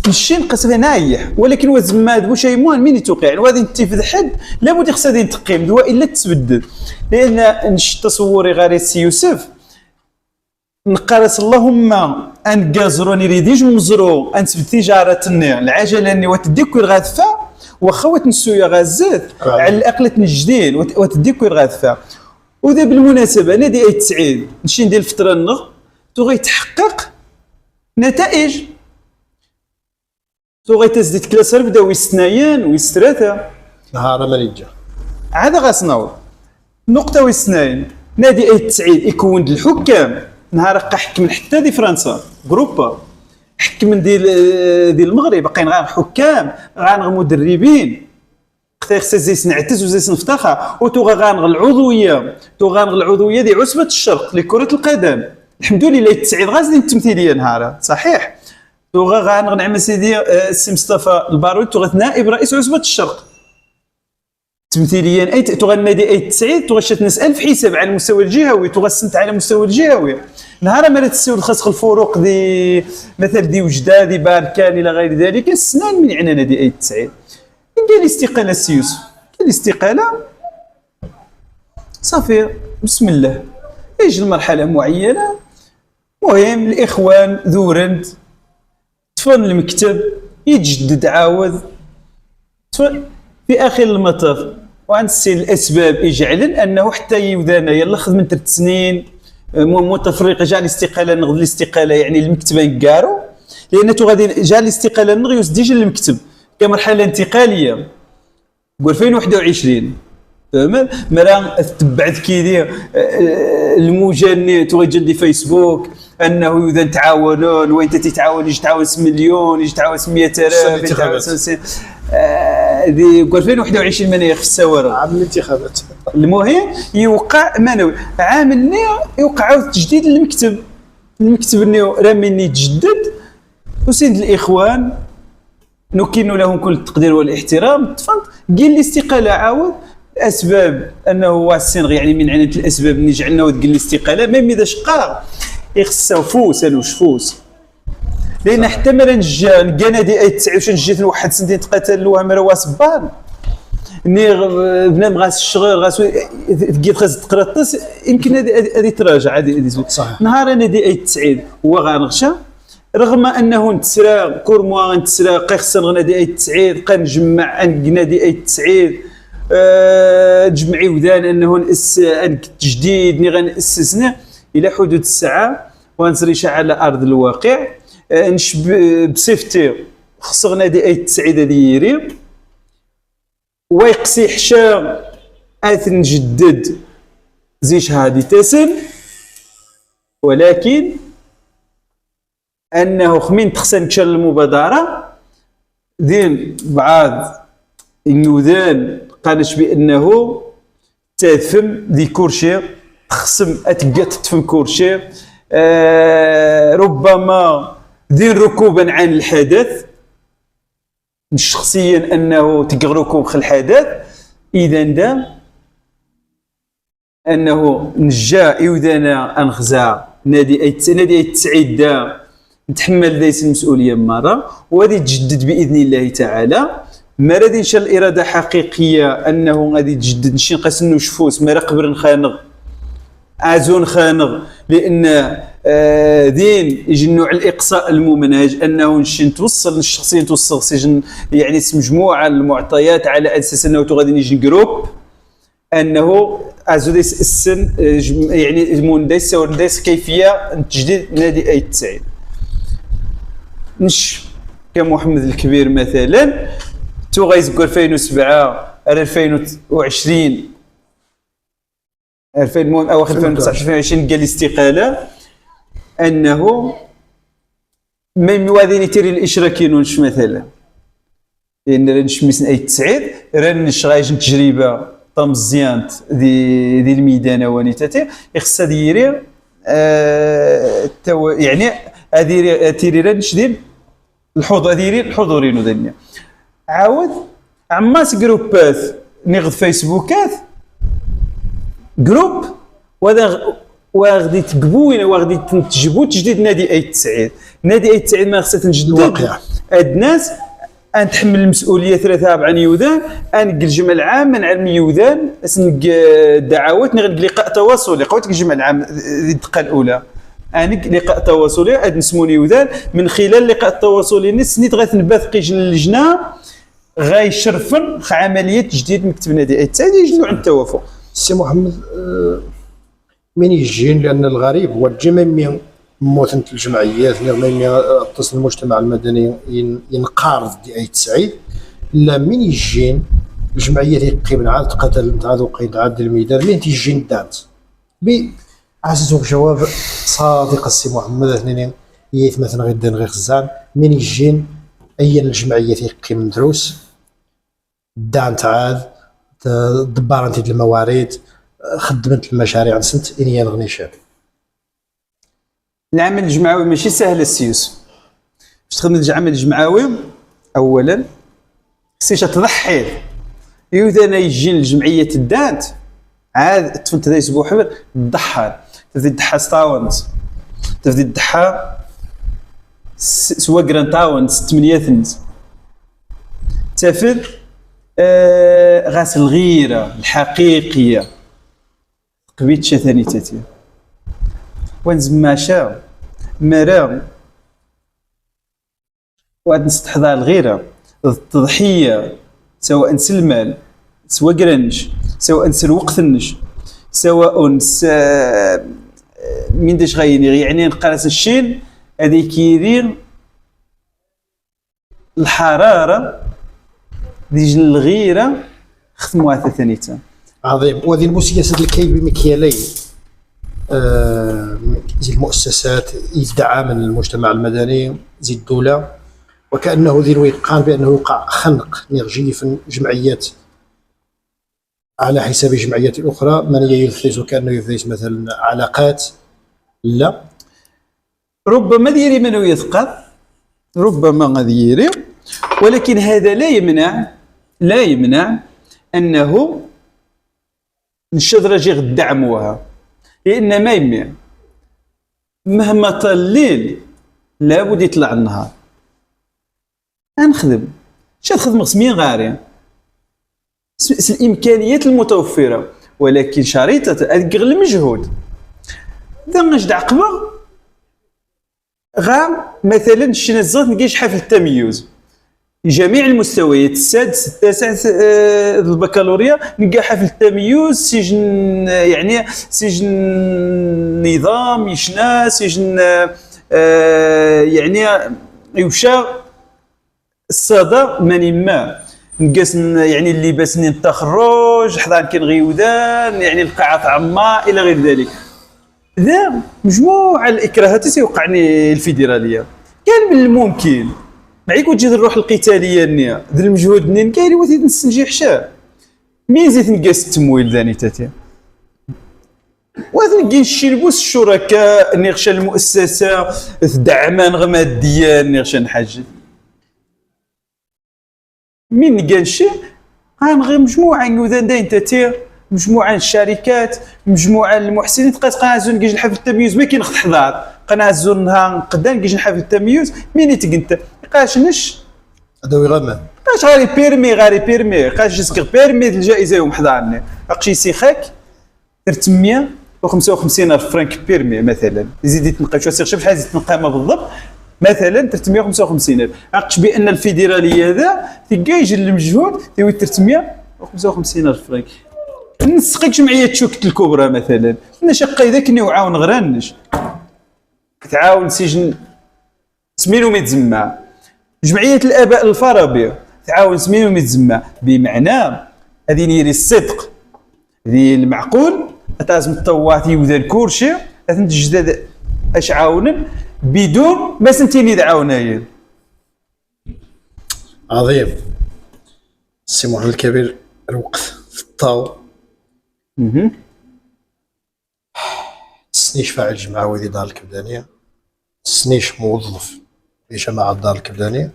ماشي نقص نايح ولكن وزماد بو شي موان مين يتوقع وغادي نتفذ حد لابد خصها دين تقيم دوا الا تبدل لان نش تصوري غير السي يوسف نقرس اللهم ان كازروني ريديج مزرو ان تبت تجاره العجله اني وتديكو الغادفه واخا وتنسويا غازات على الاقل تنجدين وتديكو الغادفه وذا بالمناسبه نادي اي تسعيد نمشي ندير الفتره النغ تغي تحقق نتائج تغي تزيد كلاسر بدا ويستنايان ويستراثا نهار ماليجا عاد غاسناو نقطه ويستنايان نادي اي تسعيد يكون الحكام نهار قا حكم حتى دي فرنسا جروبا حكم ديال المغرب باقيين غير حكام غير مدربين خص زيس نعتز وزيس نفتخر وتوغا غانغ العضويه ديال عصبه الشرق لكره القدم الحمد لله التسعيد غازي التمثيليه نهار صحيح توغا غانغ نعم سيدي السي مصطفى البارود توغا نائب رئيس عصبه الشرق تمثيليا اي تغنادي اي تسعيد تغشت نسال في حساب على المستوى الجهوي تغسنت على المستوى الجهوي نهار ما تسول خاص الفروق دي مثل دي وجده دي باركان الى غير ذلك السنان من عنا نادي اي تسعيد قال الاستقاله السي يوسف قال الاستقاله صافي بسم الله يجي لمرحله معينه مهم الاخوان ذورند تفن المكتب يتجدد عاود في اخر المطاف وغنسي الاسباب اجعلا انه حتى يوذانا يلا خدمه 3 سنين متفرقه جا الاستقاله نغض الاستقاله يعني المكتب نكارو لان تو غادي جا الاستقاله نغيوس ديجا المكتب كمرحله انتقاليه 2021 فهمت مرا تبعت كيدير الموجه توجد لي فيسبوك انه اذا تعاونون وانت تتعاون يجي تعاون 8 مليون يجي تعاون 100,000 دي 2021 من في السوارة عام الانتخابات المهم يوقع منوي عام اللي يوقع تجديد المكتب اللي راه مني يتجدد وسند الاخوان نكن لهم كل التقدير والاحترام تفضل قال لي استقاله عاود اسباب انه واسين يعني من عينه الاسباب اللي جعلنا وتقول لي استقاله ميم اذا شقا يخصو فوس انا وش فوس لان حتى مره نجا نادي اي 29 جيت واحد سنتين تقاتل له مرا صبان ني بنادم غاس الشغل غاس تجي خاص تقرطس يمكن هذه تراجع هذه نهار نادي اي 90 هو غنغشى رغم انه نتسرى كور موا نتسرى قيخسن غنادي اي 90 قنجمع نادي اي 90 تجمعي ودان انه نأس تجديد ني غنأسسنا الى حدود الساعه ونسريش على ارض الواقع نشب بصفتي خص غنادي اي 90 هذه يري ويقسي حشا اث نجدد زي شهادي تسن ولكن انه خمين تخسن كشر المبادره دين بعض النوذان قالش بانه تفهم ذي كورشي تخصم اتقات تفهم كورشي ربما دين ركوبا عن الحدث شخصيا انه تقركم خل الحدث اذا دا انه نجا يوذانا انخزا نادي اي تسعيد دا نتحمل ذيس المسؤوليه مره وغادي تجدد باذن الله تعالى ما غادي نشا الاراده حقيقيه انه غادي تجدد نشي نقاس نشفوس ما قبل نخانغ ازون خانغ لان دين يجي نوع الاقصاء الممنهج انه نشي نتوصل الشخصيه توصل سجن يعني مجموعه المعطيات على اساس انه غادي نجي جروب انه ازوديس السن يعني مونديس ونديس كيفيه تجديد نادي اي 90 نش كمحمد الكبير مثلا تو غيزكو 2007 2020 2000 اواخر 2019 2020 قال الاستقاله انه ما يوازيني تيري الاشراكيين مثلا لان رانش مسن اي 90 رانش غايج تجربه طمزيانت دي الميدان ونيتاتي يخصها ديري يعني هذه تيري رانش ديال الحضور ديري الحضورين ودنيا عاود عماس جروبات نغد فيسبوكات جروب وغادي تقبوين وغادي تجبو تجديد نادي اي 90 نادي اي 90 ما خصها تنجد الواقع الناس ان تحمل المسؤوليه 3 يوذان ان الجمع العام من علم يوذان اسن الدعوات نغد لقاء تواصلي قوت الجمع العام الدقه الاولى ان لقاء تواصلي اد نسموني يوذان من خلال اللقاء التواصلي نسنيت غتنبث قيج اللجنه غيشرفن عمليه تجديد مكتب نادي اي 90 يجدوا عند التوافق سي محمد من يجين لان الغريب هو الجميع موثنة الجمعيات اللي يتصل المجتمع المدني ينقارض دي اي 90 لا من يجين الجمعيات يقيم عاد تقاتل نتاع وقيد عاد الميدان من تيجين دانت عززوك جواب صادق السي محمد اثنين يث مثلا غدا غير خزان من يجين اي الجمعيات يقيم دروس دانت عاد دبارنتي الموارد خدمت المشاريع نسنت اني نغني شاب العمل الجمعوي ماشي سهل السيوس باش تخدم العمل الجمعوي اولا خصك تضحي يوذا يجي الجمعيه الدانت عاد تفنت ذا اسبوع حبر ضحى تفدي ضحى ستاونت تفدي ضحى سوا جران تاونت 8 ثنت تفد غاس الغيره الحقيقيه قبيت ثاني تاتي وانز ماشا مرام وعاد نستحضر الغيره التضحيه سواء سلمال سواء قرنج سواء نسر وقتنج سواء من داش غايني يعني نقراس الشين هذيك يدير الحراره ديج الغيره ختموها ثانيتها. عظيم. وهذه المسياسات الكي بمكيالين زي المؤسسات يدعى من المجتمع المدني زي الدولة، وكأنه ذي الوقان بأنه يوقع خنق نرجي في جمعيات على حساب جمعيات أخرى من يلثز كأنه يلثز مثلا علاقات. لا ربما ديري منو يثقل ربما غادي، ولكن هذا لا يمنع أنه الشذرة دعموها، لأن ما يمنع مهما طال الليل لابد يطلع النهار. نخدم تخدم سمين غاري الإمكانيات المتوفرة، ولكن شريطة أذكر المجهود ذا نجد عقبة غام مثلا الشنزات نلقاش حفل التمييز جميع المستويات السادس التاسع البكالوريا نلقى حفل التمييز سجن يعني سجن نظام يشنا سجن يعني يوشى الصدى ماني ما نقاس يعني اللباس التخرج حضان كان غيودان يعني القاعات عما الى غير ذلك. ذا مجموعه الاكراهات تيوقعني الفيدراليه كان من الممكن معيك وتجي الروح القتاليه النيه ذا المجهود منين كاين وثيد نستنجي حشا مين زيت نقاس التمويل ذاني تاتي وثنقي الشلبوس الشركاء نغشى المؤسسه تدعمان غماديا نغشى نحاج مين نلقى الشيء غير مجموعه نوذان داين تاتي مجموعه الشركات مجموعه المحسنين تبقى قنازون كيجي الحفل التمييز ما كاين احتضار قنازون نهار قدام كيجي الحفل التمييز مين يتقنت قاش نش هذا يغمى قاش غاري بيرمي قاش جسك بيرمي الجائزه يوم حضرني اقشي سيخك 355 الف فرنك بيرمي مثلا يزيد تنقى شو سير شحال يزيد تنقى ما بالضبط مثلا 355 الف عقش بان الفيدراليه هذا تيجي المجهود تيوي 355 الف فرنك نسقيك جمعيه شوكت الكبرى مثلا نشق ذاك نوعاون غرانش تعاون سجن سمينو ميتزمع جمعيه الاباء الفارابي تعاون سمينو ميتزمع بمعنى هذه نيري الصدق ذي المعقول لازم الطواتي وذا كورشي لازم تجدد اش عاونن بدون ما سنتيني دعاونايا. عظيم. السي محمد الكبير الوقت في الطاو تسنيش فاعل جمعة وذي دار الكبدانية تسنيش موظف في جماعة دار الكبدانية،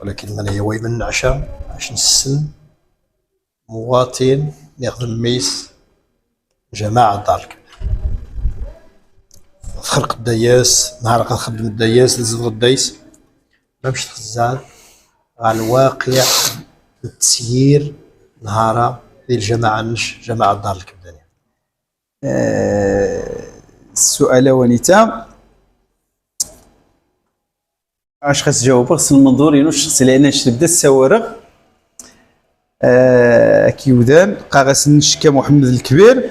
ولكن من يوي من عشاء عشان السن مواطن يخدم ميس جماعة دار الكبدانية خرق الدياس نهار خدم الدياس لزغ الديس ما مش تخزان على الواقع التسيير نهار ذي الجماعة نش جماعة دار الكبدانية. السؤال ونيتا اش خاص جاوب خاص المنظور ينو الشخصي لان بدا السوارغ كيودان قاغس نشكا محمد الكبير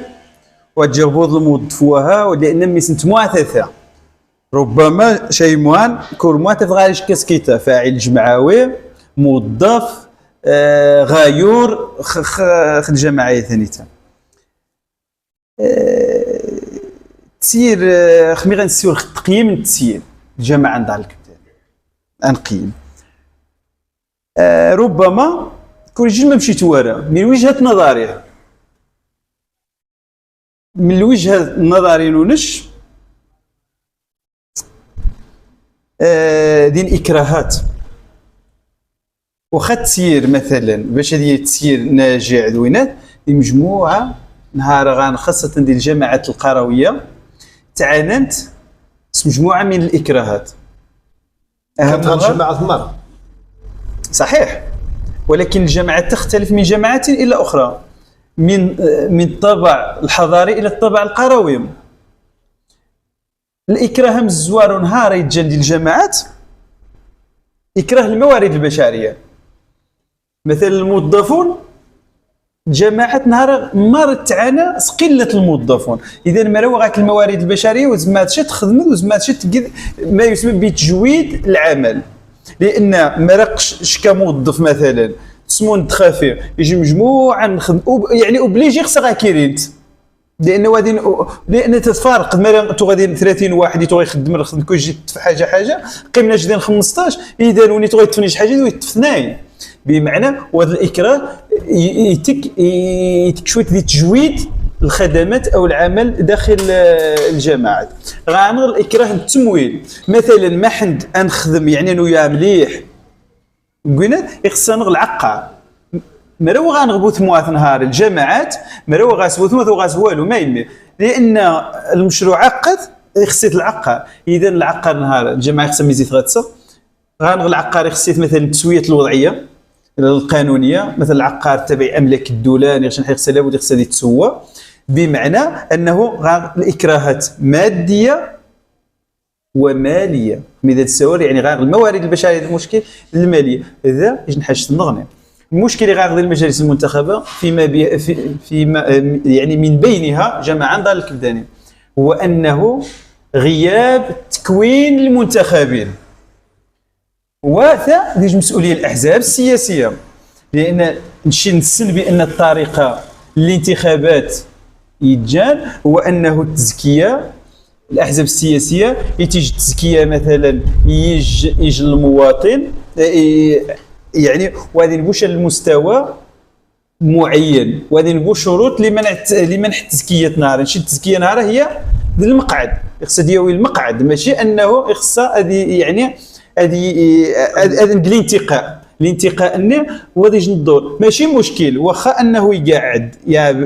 وتجاوبوا الموظفوها ولان ميسنت مؤثثه ربما شيء موان كور مؤثث غاريش كاسكيتا فاعل جمعوي موظف غايور خد جماعيه ثانيتا تسير خمي غنسير تقييم التسيير الجماعه دار الكبداني انقيم ربما كل جيل ما مشيت ورا من وجهه نظري من وجهه نظري نونش دين اكراهات وخا تسيير مثلا باش هذه تسيير ناجع دوينات مجموعه نهار غان خاصه ديال الجماعات القرويه تعانت مجموعه من الاكراهات. كانت الجماعه ثمار صحيح، ولكن الجماعات تختلف من جماعه الى اخرى، من الطابع الحضاري الى الطابع القروي. الاكراه من الزوار نهار يتجن ديال الجماعات اكراه الموارد البشريه. مثلا الموظفون جماعات نهار مارت تعانى قله الموظفون، اذا ما روغات الموارد البشريه وزماتش تخدم وزماتش ما يسمى بتجويد العمل، لان ما رقش كموظف مثلا تسمون دخافي يجي مجموعه نخدم يعني اوبليجي خصها كيرينت، لان تتفارق تو غادي 30 واحد تو يخدم كل في حاجه قيمنا جديد 15 اذا وني تو يتفني شي حاجه ويتفناي، بمعنى وهذا الاكراه يتك شويه ديال تجويد الخدمات او العمل داخل الجماعات. غنغ الاكراه التمويل مثلا ما حد نخدم يعني انه مليح قلنا خصنا العقار مرو غنغبو ثموات نهار الجماعات مرو غاسبو ثموات وغاس والو ما يمي، لان المشروع عقد خصيت العقار، اذا العقار نهار الجماعه خصها ميزيت غاتسا غنغ العقار خصيت مثلا تسويه الوضعيه القانونيه، مثلا العقار تبع املاك الدولان خصها لابد خصها تسوى، بمعنى انه الاكراهات ماديه وماليه اذا تساوي يعني غير الموارد البشريه المشكل الماليه اذا نحاج نغني المشكل غير المجالس المنتخبه فيما يعني من بينها جماعه ضال الكبداني هو انه غياب تكوين المنتخبين وثا ديج مسؤوليه الاحزاب السياسيه، لان نمشي نسن بان الطريقه الانتخابات يتجان هو انه التزكيه الاحزاب السياسيه يتيج التزكيه مثلا يجي المواطن يعني وهذه نبوش المستوى معين وهذه نبوش شروط لمنح التزكيه نهار نشي التزكيه نهار هي المقعد خصها ديال المقعد ماشي انه خصها هذه يعني هذه الانتقاء اني وغادي الدور ماشي مشكل واخا انه يقعد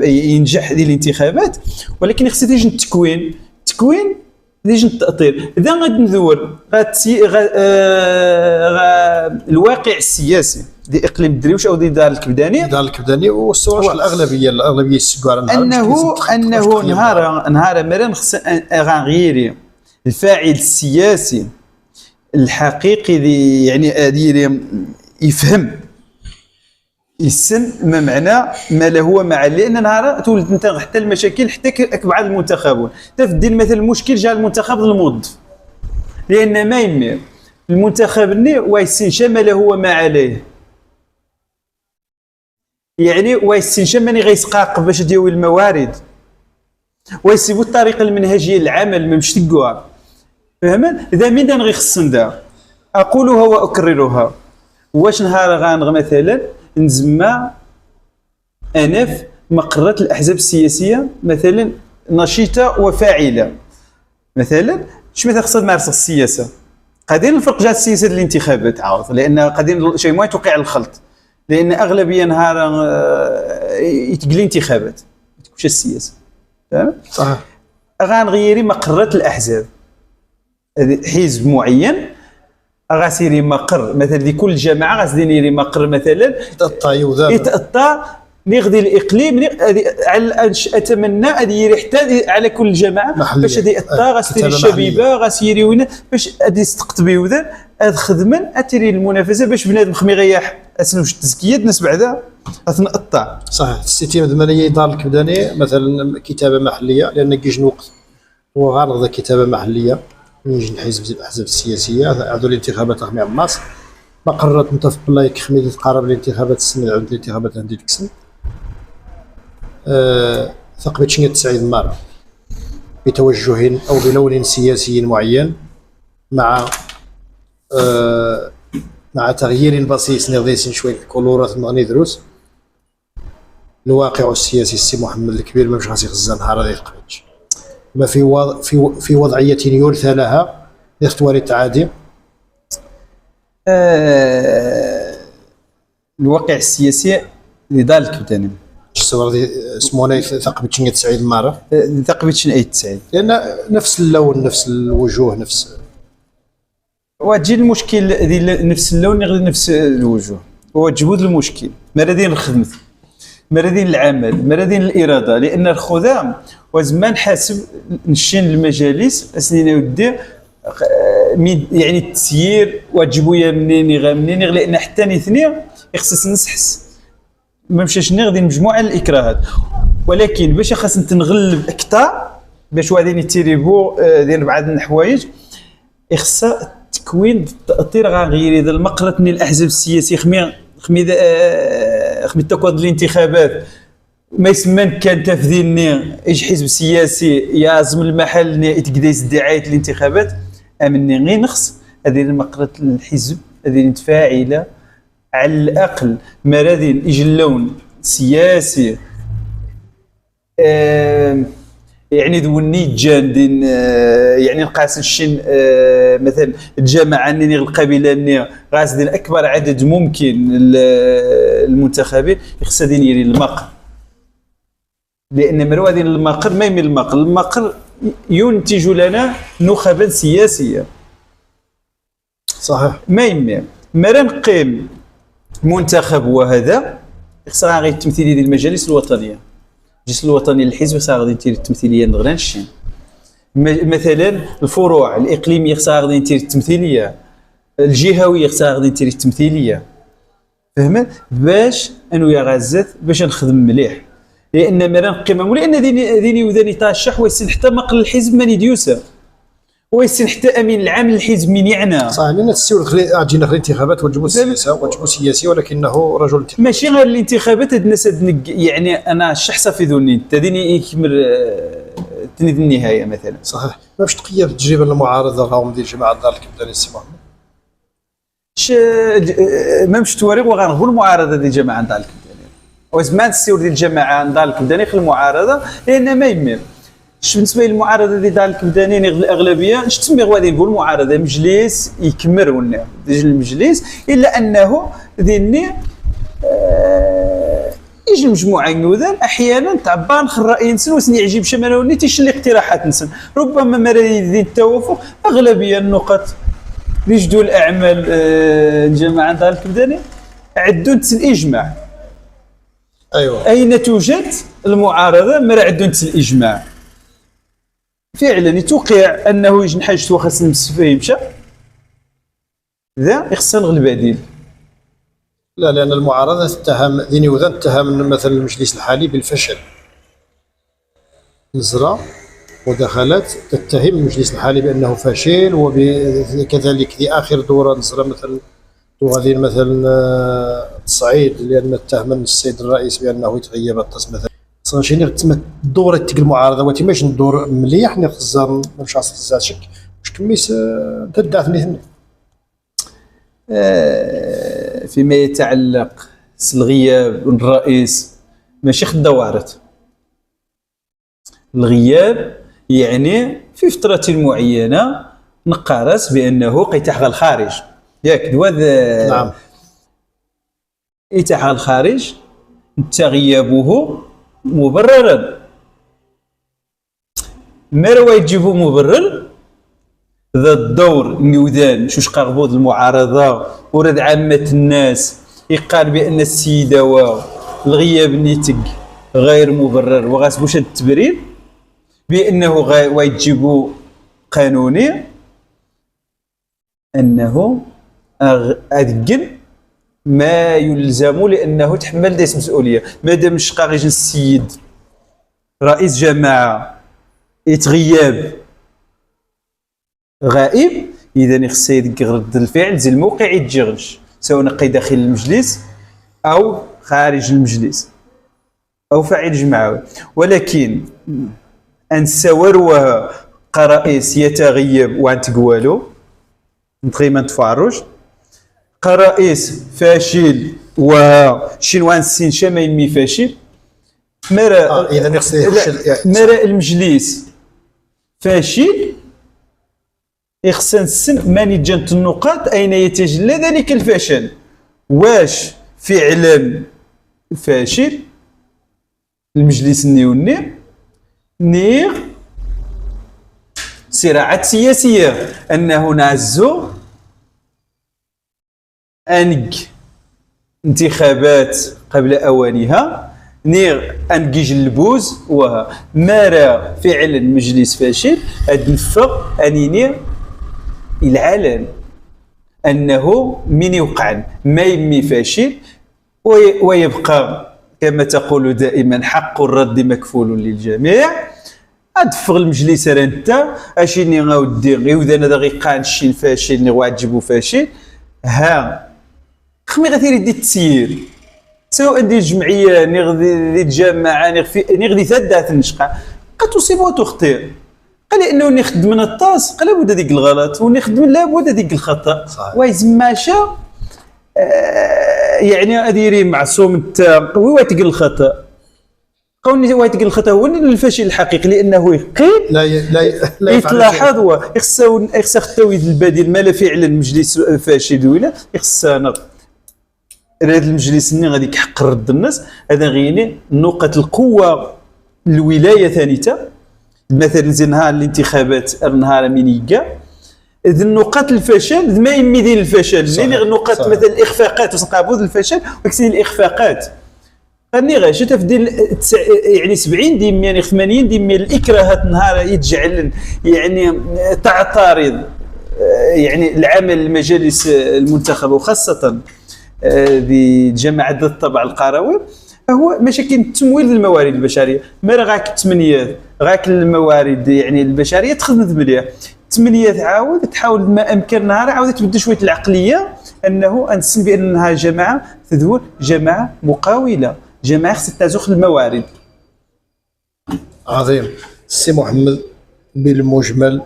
ينجح ديال الانتخابات، ولكن خصها تيجي التكوين يجي التاطير اذا غادي ندور الواقع السياسي ديال اقليم الدريوش او ديال دار الكبداني والصوره الاغلبيه يسقوا على انه نهار مرن خص غنغيري الفاعل السياسي الحقيقي يعني يفهم يسن ما معنى ما له هو مع، لان نهار تولد انت حتى المشاكل حتى بعض المنتخبون تفدي مثلا المشكل جا المنتخب الموظف، لان ما يمي المنتخب ني ويسين شمل هو ما عليه يعني ويسين شمني غيسقاق باش ديال الموارد ويسيبوا الطريقه المنهجيه للعمل ما مش تقوى فهمت اذا مين غيخصن دا اقولها واكررها واش نهار غانغ مثلا نزما انف مقرات الاحزاب السياسيه مثلا نشيطه وفاعله مثلا مثلا خصها تمارس السياسه قادرين نفرق جات السياسه الانتخابات عاوض لان قادرين شي ما توقع الخلط، لان اغلبيه نهار يتقلي انتخابات ما تكونش السياسه فهمت صح غنغيري مقرات الاحزاب حزب معين غاسيري مقر مثلا لكل جماعه غاسديري مقر مثلا يتأطى نغدي الاقليم اتمنى هذه يحتاج على كل جماعه باش هذه اطا غاسيري الشبيبه غاسيري وين باش هذه استقطبي وذا هذا خدما اتري المنافسه باش بنادم خمي غياح اسنوش التزكيه الناس بعدا اثنقطع صحيح السيتيم الماليه دار الكبداني مثلا كتابه محليه لان كيجي وقت هو غارض كتابه محليه يجي نحيز الاحزاب السياسيه عدو الانتخابات رقم عماس ما قررت متفق الله يكمل يتقارب الانتخابات السنه عند الانتخابات عندي ديك السنه ثقبت شنية 9 مارس بتوجه او بلون سياسي معين مع تغيير بسيط نغديسين شويه الكولورات نغني دروس الواقع السياسي السي محمد الكبير ما مش غاسي خزان نهار هذا يتقبج ما في وضعيه يرثى لها لاختوار التعادي الواقع السياسي لذلك بداني الصور دي اسمونه ثقب تشنيت سعيد مره تقبيتشن اي تسعيد لان نفس اللون نفس الوجوه نفس وتجي المشكل ديال نفس اللون غير نفس الوجوه هو تجبد المشكل مرادين الخدمه مرادين العمل مرادين الاراده لان الخدام وزمان حاسب نشين المجالس اسنين ودي يعني التسيير واجبوا يا منين غا منين لان حتى الاثنين يخصص نسحس ما مشاش غادي مجموعه الاكراهات ولكن باش خاص نغلب اكثر باش غادي يتيريبو ديال بعض الحوايج يخص تكوين التاثير غير اذا المقرة الاحزاب السياسيه خمي تقوض الانتخابات ما يسمى كان تفذيلني ايش حزب سياسي يازم المحل يتقديس دعايه الانتخابات امني غير نخص هذه المقرة الحزب هذه متفاعله على الاقل مرادين يجي اللون سياسي يعني ذوني جاندين يعني نقاس الشين مثلا الجماعه ني القبيله ني غاسدين اكبر عدد ممكن المنتخبين يخص يري المقر لان مروادين المقر ما يميل المقر ينتج لنا نخبا سياسيه صحيح ما يميل مرا نقيم منتخب وهذا يخص غير التمثيليه ديال المجالس الوطنيه الجلسه الوطني للحزب خصها غادي دير التمثيليه نغران الشين مثلا الفروع الاقليميه خصها غادي دير التمثيليه الجهويه خصها غادي دير التمثيليه فهمت باش انو يا غازات باش نخدم مليح لان مران قمم لان ديني وذاني ترشح ويسن حتى مقر الحزب ماني ديوسا ويسن حتى امين العام للحزب من يعنى صح لان تسيو جينا في الانتخابات وجبوا السياسه وجبوا سياسي ولكنه رجل ماشي غير الانتخابات هاد الناس يعني انا الشحصه في ذوني تديني يكمل تنيد النهايه مثلا صحيح ما باش تقيا في التجربه المعارضه راهم ديال جماعه دار الكبداني السي محمد ما مش تواريخ وغنغبوا المعارضه ديال جماعه دار الكبداني وزمان السيور ديال الجماعه دار الكبداني خل المعارضه لان ما يمر بالنسبه للمعارضه ديال دار الكبداني الاغلبيه اش تسمي غادي نقول معارضه مجلس يكمر ونا ديال المجلس الا انه ديني يجي المجموعه النوذان احيانا تعبان الراي نسن وسني يعجب شمالوني تيشلي اقتراحات نسن ربما مرادين التوافق اغلبيه النقط لجدول الاعمال الجماعه دار الكبداني عدوا الاجماع ايوه اين توجد المعارضه مرا عدوا الاجماع فعلا يتوقع انه يجي حاجه وخاص المسفه يمشى ذا يخصن البديل لا لان المعارضه تتهم ديني وذان تتهم مثلا المجلس الحالي بالفشل نزرة ودخلت تتهم المجلس الحالي بانه فاشل وكذلك في اخر دوره نزرة مثلا وغادي مثلا الصعيد لان اتهم السيد الرئيس بانه يتغيب التص مثلا صافي تما الدور تيك المعارضه وتي ماشي الدور مليح نخزر مش عصا شك واش كميس تدعثني فيما يتعلق الغياب الرئيس ماشي خدا وعرت الغياب يعني في فترة معينة نقارس بأنه قيتحغى الخارج ياك دواد نعم يتحغى الخارج تغيابه مبررا مروى يجيبوا مبرر ذا الدور نيوذان شوش قربوض المعارضة ورد عامة الناس يقال بأن السيدة والغياب نيتق غير مبرر وغاسبوش التبرير بأنه ويجيبوا قانوني أنه أذقن ما يلزم لأنه تحمل ديس مسؤولية مادام شقاغيج السيد رئيس جماعة يتغياب غائب اذا خصو يدق رد الفعل زي الموقع يتجغلش سواء نقي داخل المجلس او خارج المجلس او فاعل جمعوي ولكن ان سوروها كرئيس يتغيب وان تقوالو نتغيما تفعروش كرئيس فاشل وشنوان السين شما يمي فاشل مرا اذا خصو يفشل مرا المجلس فاشل يخصن السن مانجنة النقاط أين يتجلى ذلك الفشل واش فعلا فاشل المجلس النيوني نيغ صراعات سياسية أنه نعزو أنج انتخابات قبل أوانها نيغ أنجيج البوز وها مارا فعلا مجلس فاشل أدنفق أنيني العلن أنه من يوقع ما يمي فاشل ويبقى كما تقول دائما حق الرد مكفول للجميع. ادفغ المجلس راه انت اشيني غاودي غيوذا انا غي قان شي فاشل ني واجبو فاشل ها خمي غادي يدي التسيير سواء ديال الجمعيه ني غادي الجماعه ني غادي تدات النشقه قد تصيب وتخطئ قال انه نخدم من الطاس قال لابد ديك الغلط ونخدم لابد ديك الخطا ويزماشا يعني اديري معصوم انت هو تقل الخطا قولني هو تقل الخطا هو الفاشل الحقيقي لانه يقيل لا يتلاحظ ويخص التويد البديل ما لا فعلا مجلس فاشل ولا يخص هذا المجلس اللي غادي يحق رد الناس هذا غيني نقط القوه الولايه ثانيته مثلا زي نهار الانتخابات النهار من يجا إذ نقاط الفشل ما يمدين الفشل لأن نقاط مثل الإخفاقات وسنقابوذ الفشل وكسي الإخفاقات أني غاش تفدي يعني 70 ديم يعني 80 ديم الإكراهات نهار يتجعل يعني تعترض يعني العمل المجالس المنتخبة وخاصة بجماعة ذات الطبع القروي هو مشاكل تمويل الموارد البشرية ما راك التمنيات راك الموارد يعني البشرية تخدم مليح تمنية تعاود تحاول ما امكن نهار عاود تبدا شويه العقليه انه انسن بانها جماعه تدور جماعه مقاوله جماعه خصها تزوخ الموارد. عظيم سي محمد بالمجمل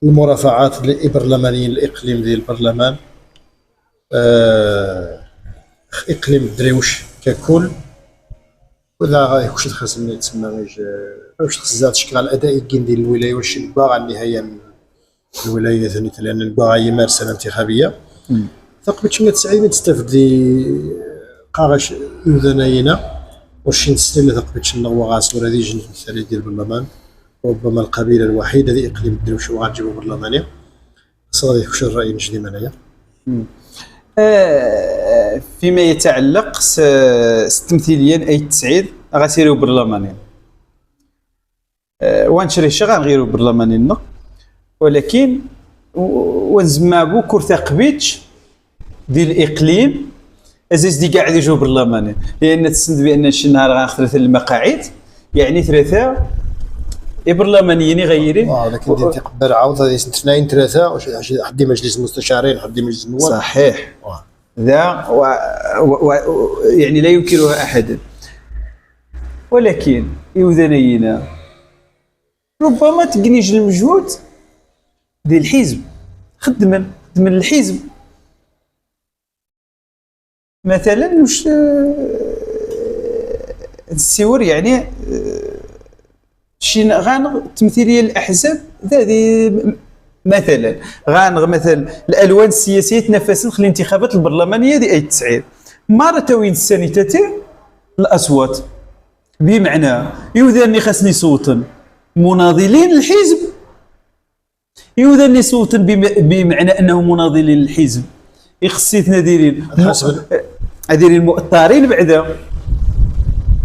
المرافعات البرلمانيين الاقليم ديال البرلمان اقليم الدريوش ككل ولا واش خاص تسمى واش خص زاد تشكل على الاداء ديال الولايه واش باغا النهايه من الولايه ثاني لان الباغا يمارس الانتخابيه تقبل شنو تسعيد تستافد قاغاش يوذناينا واش نستنى تقبل شنو هو غاسور هذه جنة الثاني ديال البرلمان ربما القبيله الوحيده اللي اقليم الدروش وغتجيبو برلمانيه صافي واش الراي نجدي منايا فيما يتعلق التمثيليين اي التسعيد غاسيريو برلمانيين وانشري شغال غيرو برلمانيين ولكن وزمابو كورتا قبيتش ديال الاقليم ازيز دي قاعد يجوا برلمانيين لان تسند بان شي نهار غنخسر ثلاث المقاعد يعني ثلاثه برلمانيين غيري لكن دي تقبل عاود هذه اثنين ثلاثه حدي مجلس المستشارين حدي مجلس النواب صحيح ذا يعني لا ينكرها احد ولكن يوذنينا ربما تقنيج المجهود ديال الحزب خدم الحزب مثلا واش السيور يعني شي غانغ تمثيليه الاحزاب هذه مثلا غانغ مثلا الالوان السياسيه تنافسن في الانتخابات البرلمانيه دي اي 90 مره توين السانيتاتي الاصوات بمعنى يوذني خاصني صوتا مناضلين الحزب يوذني صوتا بمعنى انه مناضلين الحزب يخصيتنا دايرين المؤطرين بعدا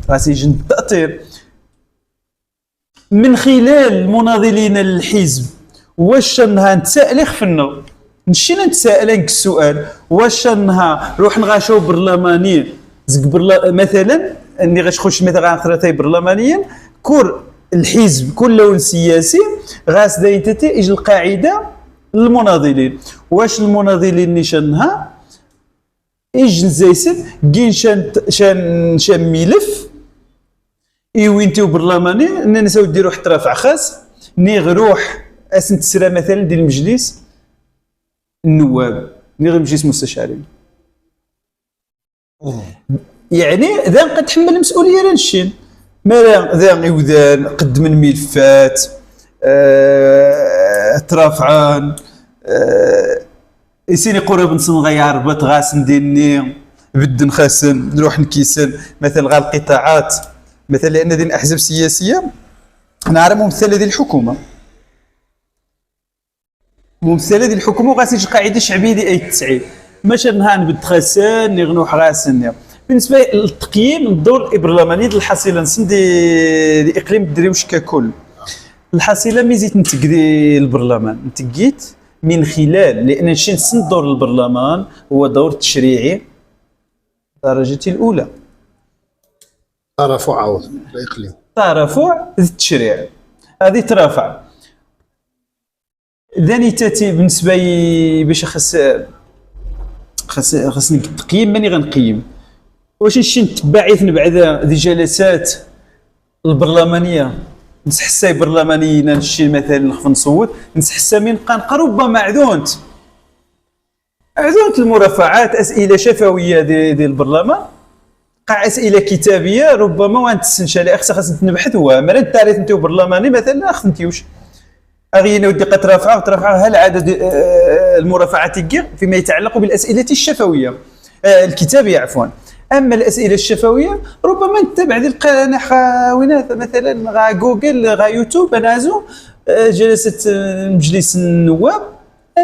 راسي جن التاطير من خلال مناضلين الحزب واش انها نتسائل خفنا نمشينا نتسائل السؤال واش انها روح نغاشو برلمانيين مثلا اني غنخش مثلا ثلاثه برلمانيين كور الحزب كل لون سياسي غاس دايتتي القاعده المناضلين واش المناضلين نشانها ايج زيسن كين شان ملف وينتو برلماني اننا نساو ديروا حتى رفع خاص نيغ روح اسن تسرى مثلا ديال المجلس النواب نيغ مجلس مستشارين يعني ذا قد تحمل المسؤوليه لنشين ما ذا يوذان قدم الملفات ترافعان يسيني قرب نصن غير ربط غاسن ديني بد نخاسن نروح نكيسن مثلا غير القطاعات مثلا لان دي الاحزاب السياسيه نعرف ممثله ديال الحكومه وغاسي شي قاعده شعبيه ديال اي 90 ماشي نهار نبد خاسن نغنوح غاسن. بالنسبه للتقييم الدور البرلماني ديال الحصيله نسن دي اقليم الدريوش ككل. الحصيله ميزيت نتقدي البرلمان نتقيت من خلال لان نشي نسن دور البرلمان هو دور تشريعي درجه الاولى ترافع عوض الاقليم ترافع التشريع هذه ترافع ذاني تاتي بالنسبه لي باش خاصني التقييم ماني غنقيم واش نمشي نتبعث بعد دي جلسات البرلمانيه نسحسها برلمانيين نمشي مثلا نخف نصوت نسحسها من قنقه ربما عذونت المرافعات اسئله شفويه ديال البرلمان قاع اسئله كتابيه ربما وانت تسنشالي خاص نبحث هو مرات التاريخ نتاعو برلماني مثلا خدمتيوش اغينا ودي قد ترافعوا هل عدد المرافعات فيما يتعلق بالاسئله الشفويه الكتابيه عفوا. اما الاسئله الشفويه ربما انت بعد القناه وين مثلا غا جوجل غا يوتيوب نازو جلسه مجلس النواب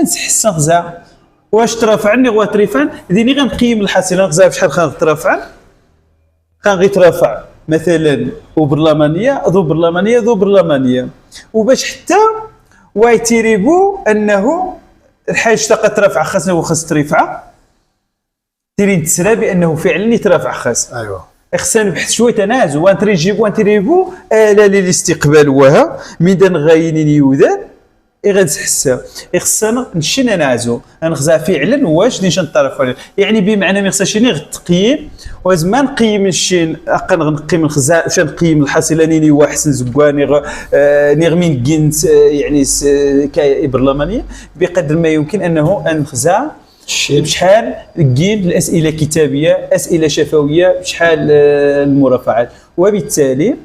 نسحس نغزا واش ترافعني غوا تريفان ديني غنقيم الحصيله نغزا شحال ترافع غير ترافع مثلا وبرلمانيه ذو برلمانيه وباش حتى ويتيريبو انه الحاجه تقى ترافع خاص ترفع تيرين تسرى بانه فعلا يترافع خاص ايوه خصنا نبحث شويه تنازل وانتريبو الا للاستقبال وها ميدان غاينين يودان غنسحسها خصنا نمشي ننازو نخزا فعلا واش نيش نطرف عليه يعني بمعنى ما خصهاش غير التقييم وزمان نقيم الشين اقل نقيم الخزا واش نقيم الحاصلاني هو حسن زكواني نغمين جنت يعني كبرلمانيه بقدر ما يمكن انه نخزا بشحال كاين الاسئله كتابيه اسئله شفويه بشحال المرافعات وبالتالي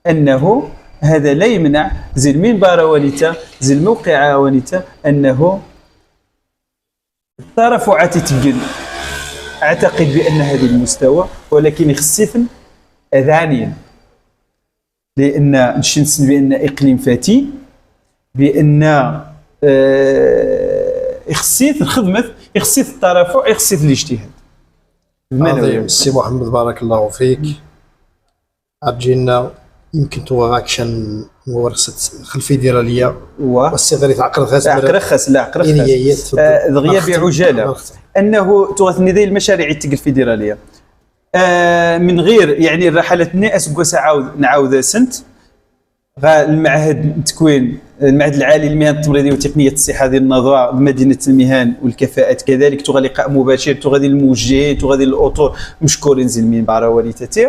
انه هذا لا يمنع زي المنبر ونيتا زي الموقع ونيتا انه الترفعات تقل اعتقد بان هذا المستوى ولكن خصيثن اذانيا لان نشنس بان اقليم فاتي بان خصيث الخدمه خصيث الترفع خصيث الاجتهاد. عظيم سي محمد بارك الله فيك عجينا يمكن توغاكشن ممارسه خلفيه ديراليه والصغير يتعقل خاص لا عقل دغيا بعجاله انه توغثني ذي المشاريع التقل الفيدراليه من غير يعني الرحلات ناس كوس نعاود سنت المعهد التكوين المعهد العالي للمهن التمريضيه وتقنيه الصحه ديال النظره بمدينه المهن والكفاءات كذلك تغى لقاء مباشر تغى الموجهين تغى الاطر مشكورين زي المنبر والدتي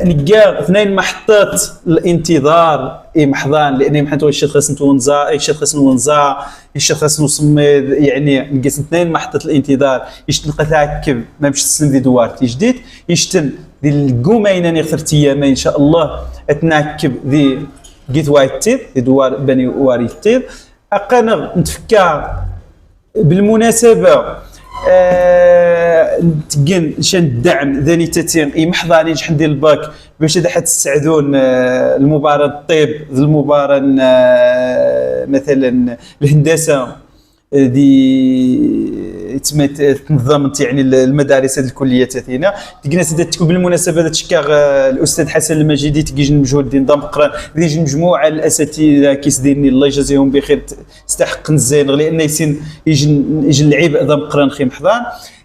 نلقى اثنين محطات الانتظار محضان لان محطات الشيخ خاص نتونزا الشيخ خاص نونزا الشيخ خاص نصمد يعني نلقى اثنين محطات الانتظار يشتلقى تاكب ما مش تسلم دي دوار جديد يشتن دي القومين نغثر ايام ان شاء الله اتناكب دي جيت وايتيد دي دوار بني واريتيد اقنا نتفكر بالمناسبه تقن شان الدعم ذاني تاتين اي محضاني شحال ديال الباك باش اذا حد تساعدون المباراه الطب المباراه مثلا الهندسه دي تنظمت يعني المدارس هذه الكليات هنا تقنا تكون بالمناسبه تشكر الاستاذ حسن المجيدي تيجي مجهود دين ضم قران ديجي مجموعه الاساتذه كيسديني الله يجازيهم بخير استحق نزين لان يجي اللعيب ضم قران خيم حضان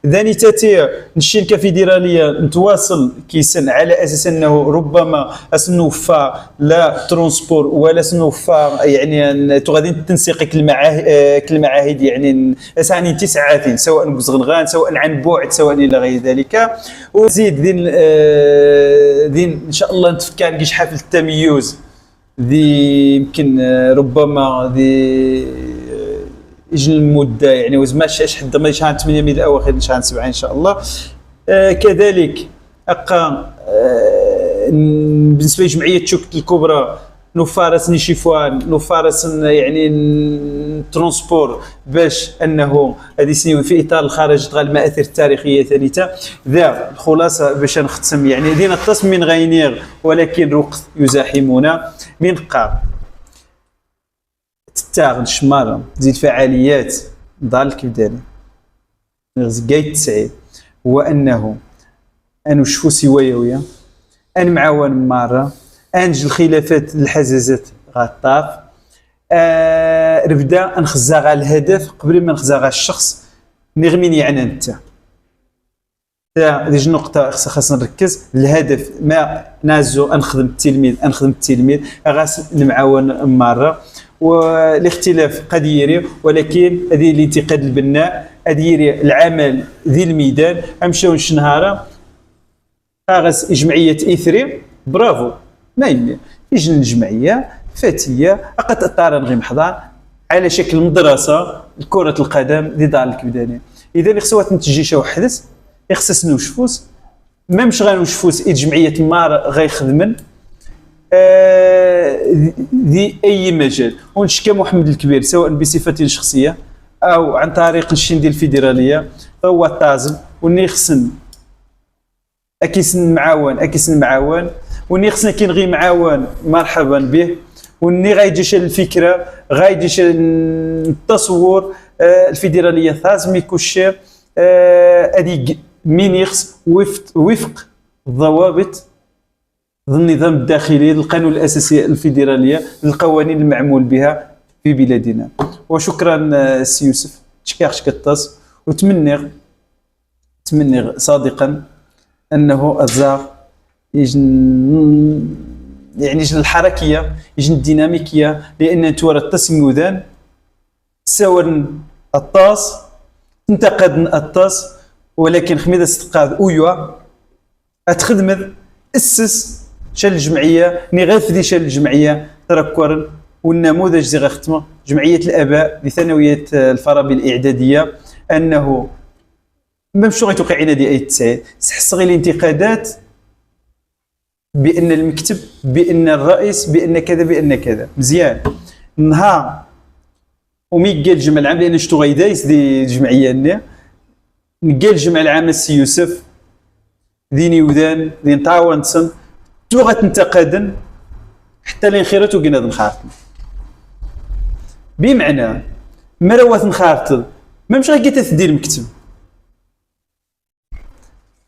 ذاني تاتي نشين كفيدراليه نتواصل كيسن على اساس انه ربما اسنوفا لا ترونسبور ولا سنوفا يعني تغادي تنسيق كالمعاهد يعني اساني 9 سواء بزغنغان سواء عن بعد سواء الى غير ذلك وزيد دين ان شاء الله نتفكر كيش حفل التميز ذي يمكن ربما ذي يجي المده يعني وزماش حد ما شحال 8 من الاواخر شحال 7 ان شاء الله كذلك ابقى بالنسبه لجمعيه شوكت الكبرى نفارس نشيفوان نفارس يعني الترونسبور باش انه هذه سنين في اطار الخارج غير المآثر التاريخيه ثالثه ذا الخلاصه باش نختم يعني دينا التصميم غينير ولكن الوقت يزاحمنا من قاب تتاغ الشماره زيد فعاليات دار الكبداني غزكايت تسعيد هو انه نشوفوا سوايويه ان معاون مره انج الخلافات الحزازات غطاف نبدا نخزا على الهدف قبل ما نخزا على الشخص نغمين يعني انت هذه النقطه خاصنا نركز الهدف ما نازو نخدم التلميذ غاس المعاون مره والاختلاف قد يري ولكن هذه الانتقاد البناء هذه يري العمل ذي الميدان امشاو شنهاره غاس جمعيه اثري برافو ما يمي يجن الجمعيه فاتيه اقد اطار غير محضر على شكل مدرسه كره القدم دي دار الكبداني اذا خصها تنتجي شي وحدث يخصص نوشفوس ما مش غنوشفوس جمعيه مار غيخدمن ذي اي مجال ونشكى محمد الكبير سواء بصفته الشخصيه او عن طريق الشين ديال الفيدراليه فهو الطازم وني خصن اكيسن معاون وني خصنا كي نغي معاون مرحبا به وني غايجيش الفكره غايجيش التصور الفيدراليه لازم يكونش ادي مين يخص وفق الضوابط النظام الداخلي القانون الاساسي الفيدراليه القوانين المعمول بها في بلادنا وشكرا سي يوسف تشكرش كطاس وتمنى صادقا انه الزار يجن الحركيه يجن الديناميكيه لان تورى التسميودان سواء الطاس انتقد الطاس ولكن خميده استقاد اويوا اتخدم اسس شال الجمعيه نغاف دي شال الجمعيه تركورن والنموذج زي غختمه جمعيه الاباء لثانويه الفرابي الاعداديه انه ممشي غيتوقع عنادي اي تسعيد سحس غير الانتقادات بان المكتب بان الرئيس بان كذا مزيان نهار ومي قال الجمع العام لان شتو غيدايس دي الجمعيه لنا قال الجمع العام السي يوسف ديني ودان دين طاونتسن تو غتنتقدن حتى لين خيرته قلنا نخارطن بمعنى مروات نخارطن ما مش غير تدير المكتب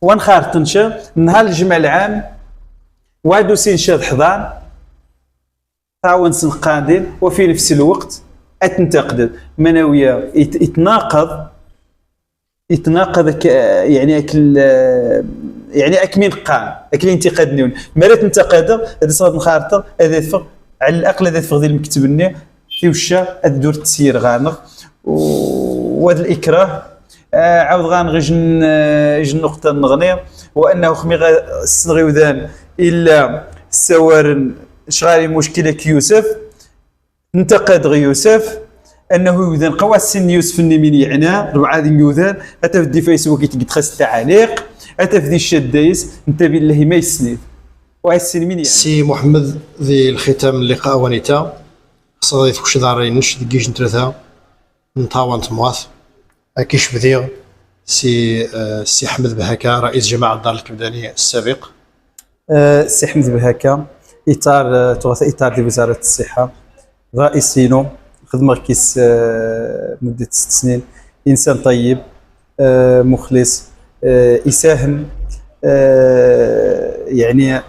ونخارطنشا نهار الجمع العام وادو سين شاد حضان طاونتسن قادين وفي نفس الوقت اتنتقد منويه يتناقض يعني اكل يعني اكمين قام اكل انتقاد نيون مرات انتقاده هذا صاد نخارطه هذا يدفق على الاقل هذا يدفق ديال المكتب لنا في وشا الدور التسيير غانغ وهذا الاكراه عاود غانغ يجن نقطه نغني وانه خمي السنغيوذان الا السوارن شغالي مشكله كيوسف انتقد غي يوسف انه يوذان قوا السن يوسف النمين يعنى ربعه ذي يوذان اتفدي فيسبوك يتخس التعاليق اتفدي الشدايس انت بالله ما يسند وهالسن مين يعني سي محمد ذي الختام اللقاء ونيتا صدي تكش داري نش دقيش نترثا نطاون تمواث اكيش بذيغ سي حمد بهكا رئيس جماعه دار الكبدانيه السابق سي حمد بهكا اطار تغث اطار دي وزاره الصحه رئيسينو خدمه كيس مده 6 سنين انسان طيب مخلص يساهم يعني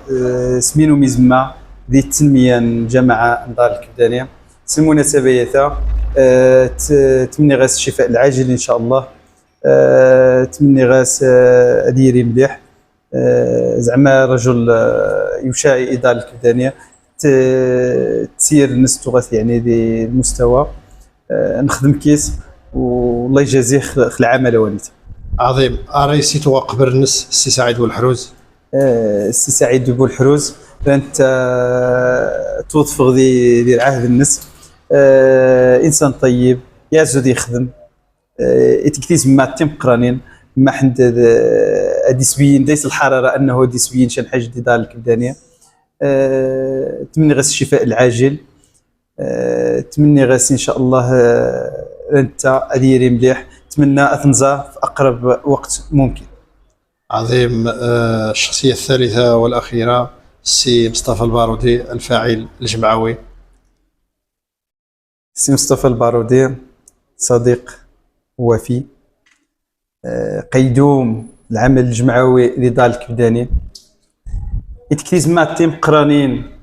سمينو ميزما ذي التنميه الجامعه دار الكبدانيه المناسبه تمني غاس الشفاء العاجل ان شاء الله تمني غاس اديري مليح زعما رجل يشاء اداره الكبدانيه تسير نستغاث يعني دي المستوى نخدم كيس والله يجازيه العمل ونيت عظيم رئيسي توقبر النس السي سعيد بولحروز السي سعيد بولحروز فانت توظف دي العهد النس انسان طيب يعزو يخدم اتكتيز ما تم قرانين ما حند ديسبيين ديس الحراره انه ديسبيين شان حاجه دار الكبدانيه تمني غس الشفاء العاجل تمني غاسي ان شاء الله انت اديري مليح، نتمنى تنزا في اقرب وقت ممكن. عظيم. الشخصية الثالثة والأخيرة السي مصطفى البارودي الفاعل الجمعوي. سي مصطفى البارودي صديق وفي، قيدوم العمل الجمعوي اللي دار الكبداني، يتكتيز مع التيم قرانين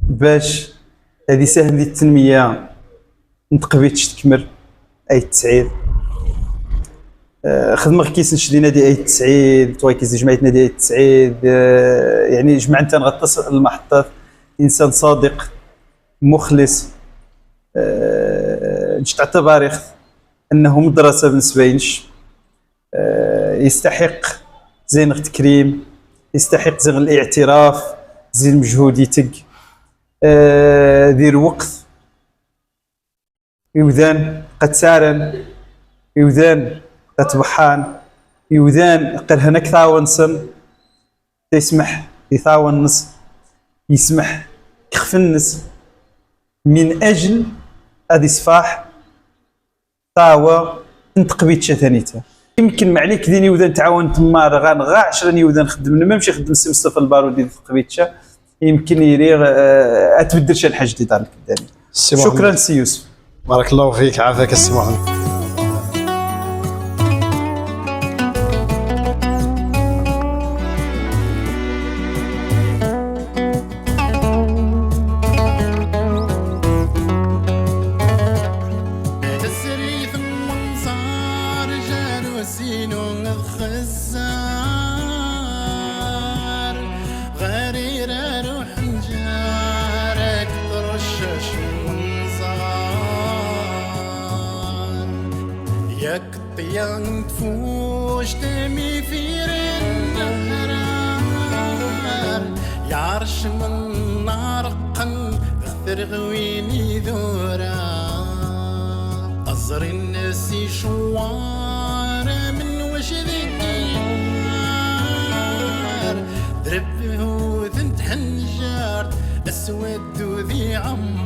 باش هذه سهل دي التنمية نتقبيتش تكمل اي تسعيد. خدمة كيس نشدي نادي اي تسعيد تواي كيس جمعية نادي اي تسعيد، يعني جماعة انت نغطس المحطات، انسان صادق مخلص، تعتبر انه مدرسة بالنسبة ليش، يستحق زين التكريم، يستحق زين الاعتراف، زين المجهود يتق دير وقت يوذان قد سارن، يوذان قد بحان، يوذان قد هناك ثاون سن يسمح يثاون نص، يسمح كخف النس من اجل هذه صفاح طاوة انتقبيت شثانيته. يمكن معليك ديني وذا تعاون تما غا 10 يوذا نخدم ما نمشي نخدم السي مصطفى البارودي تقبيتشا، يمكن يريغ اتبدل شي الحاج دي دار الكداني. شكرا سي يوسف. بارك الله فيك، عافاك السي محمد. ياك الطيان تفوش تمي في النهار، يعرش من نار قن غثر غويني ذورا، أزر الناس شوار من وش ذكار، دربه ذنت حنجار أسود ذي عمار.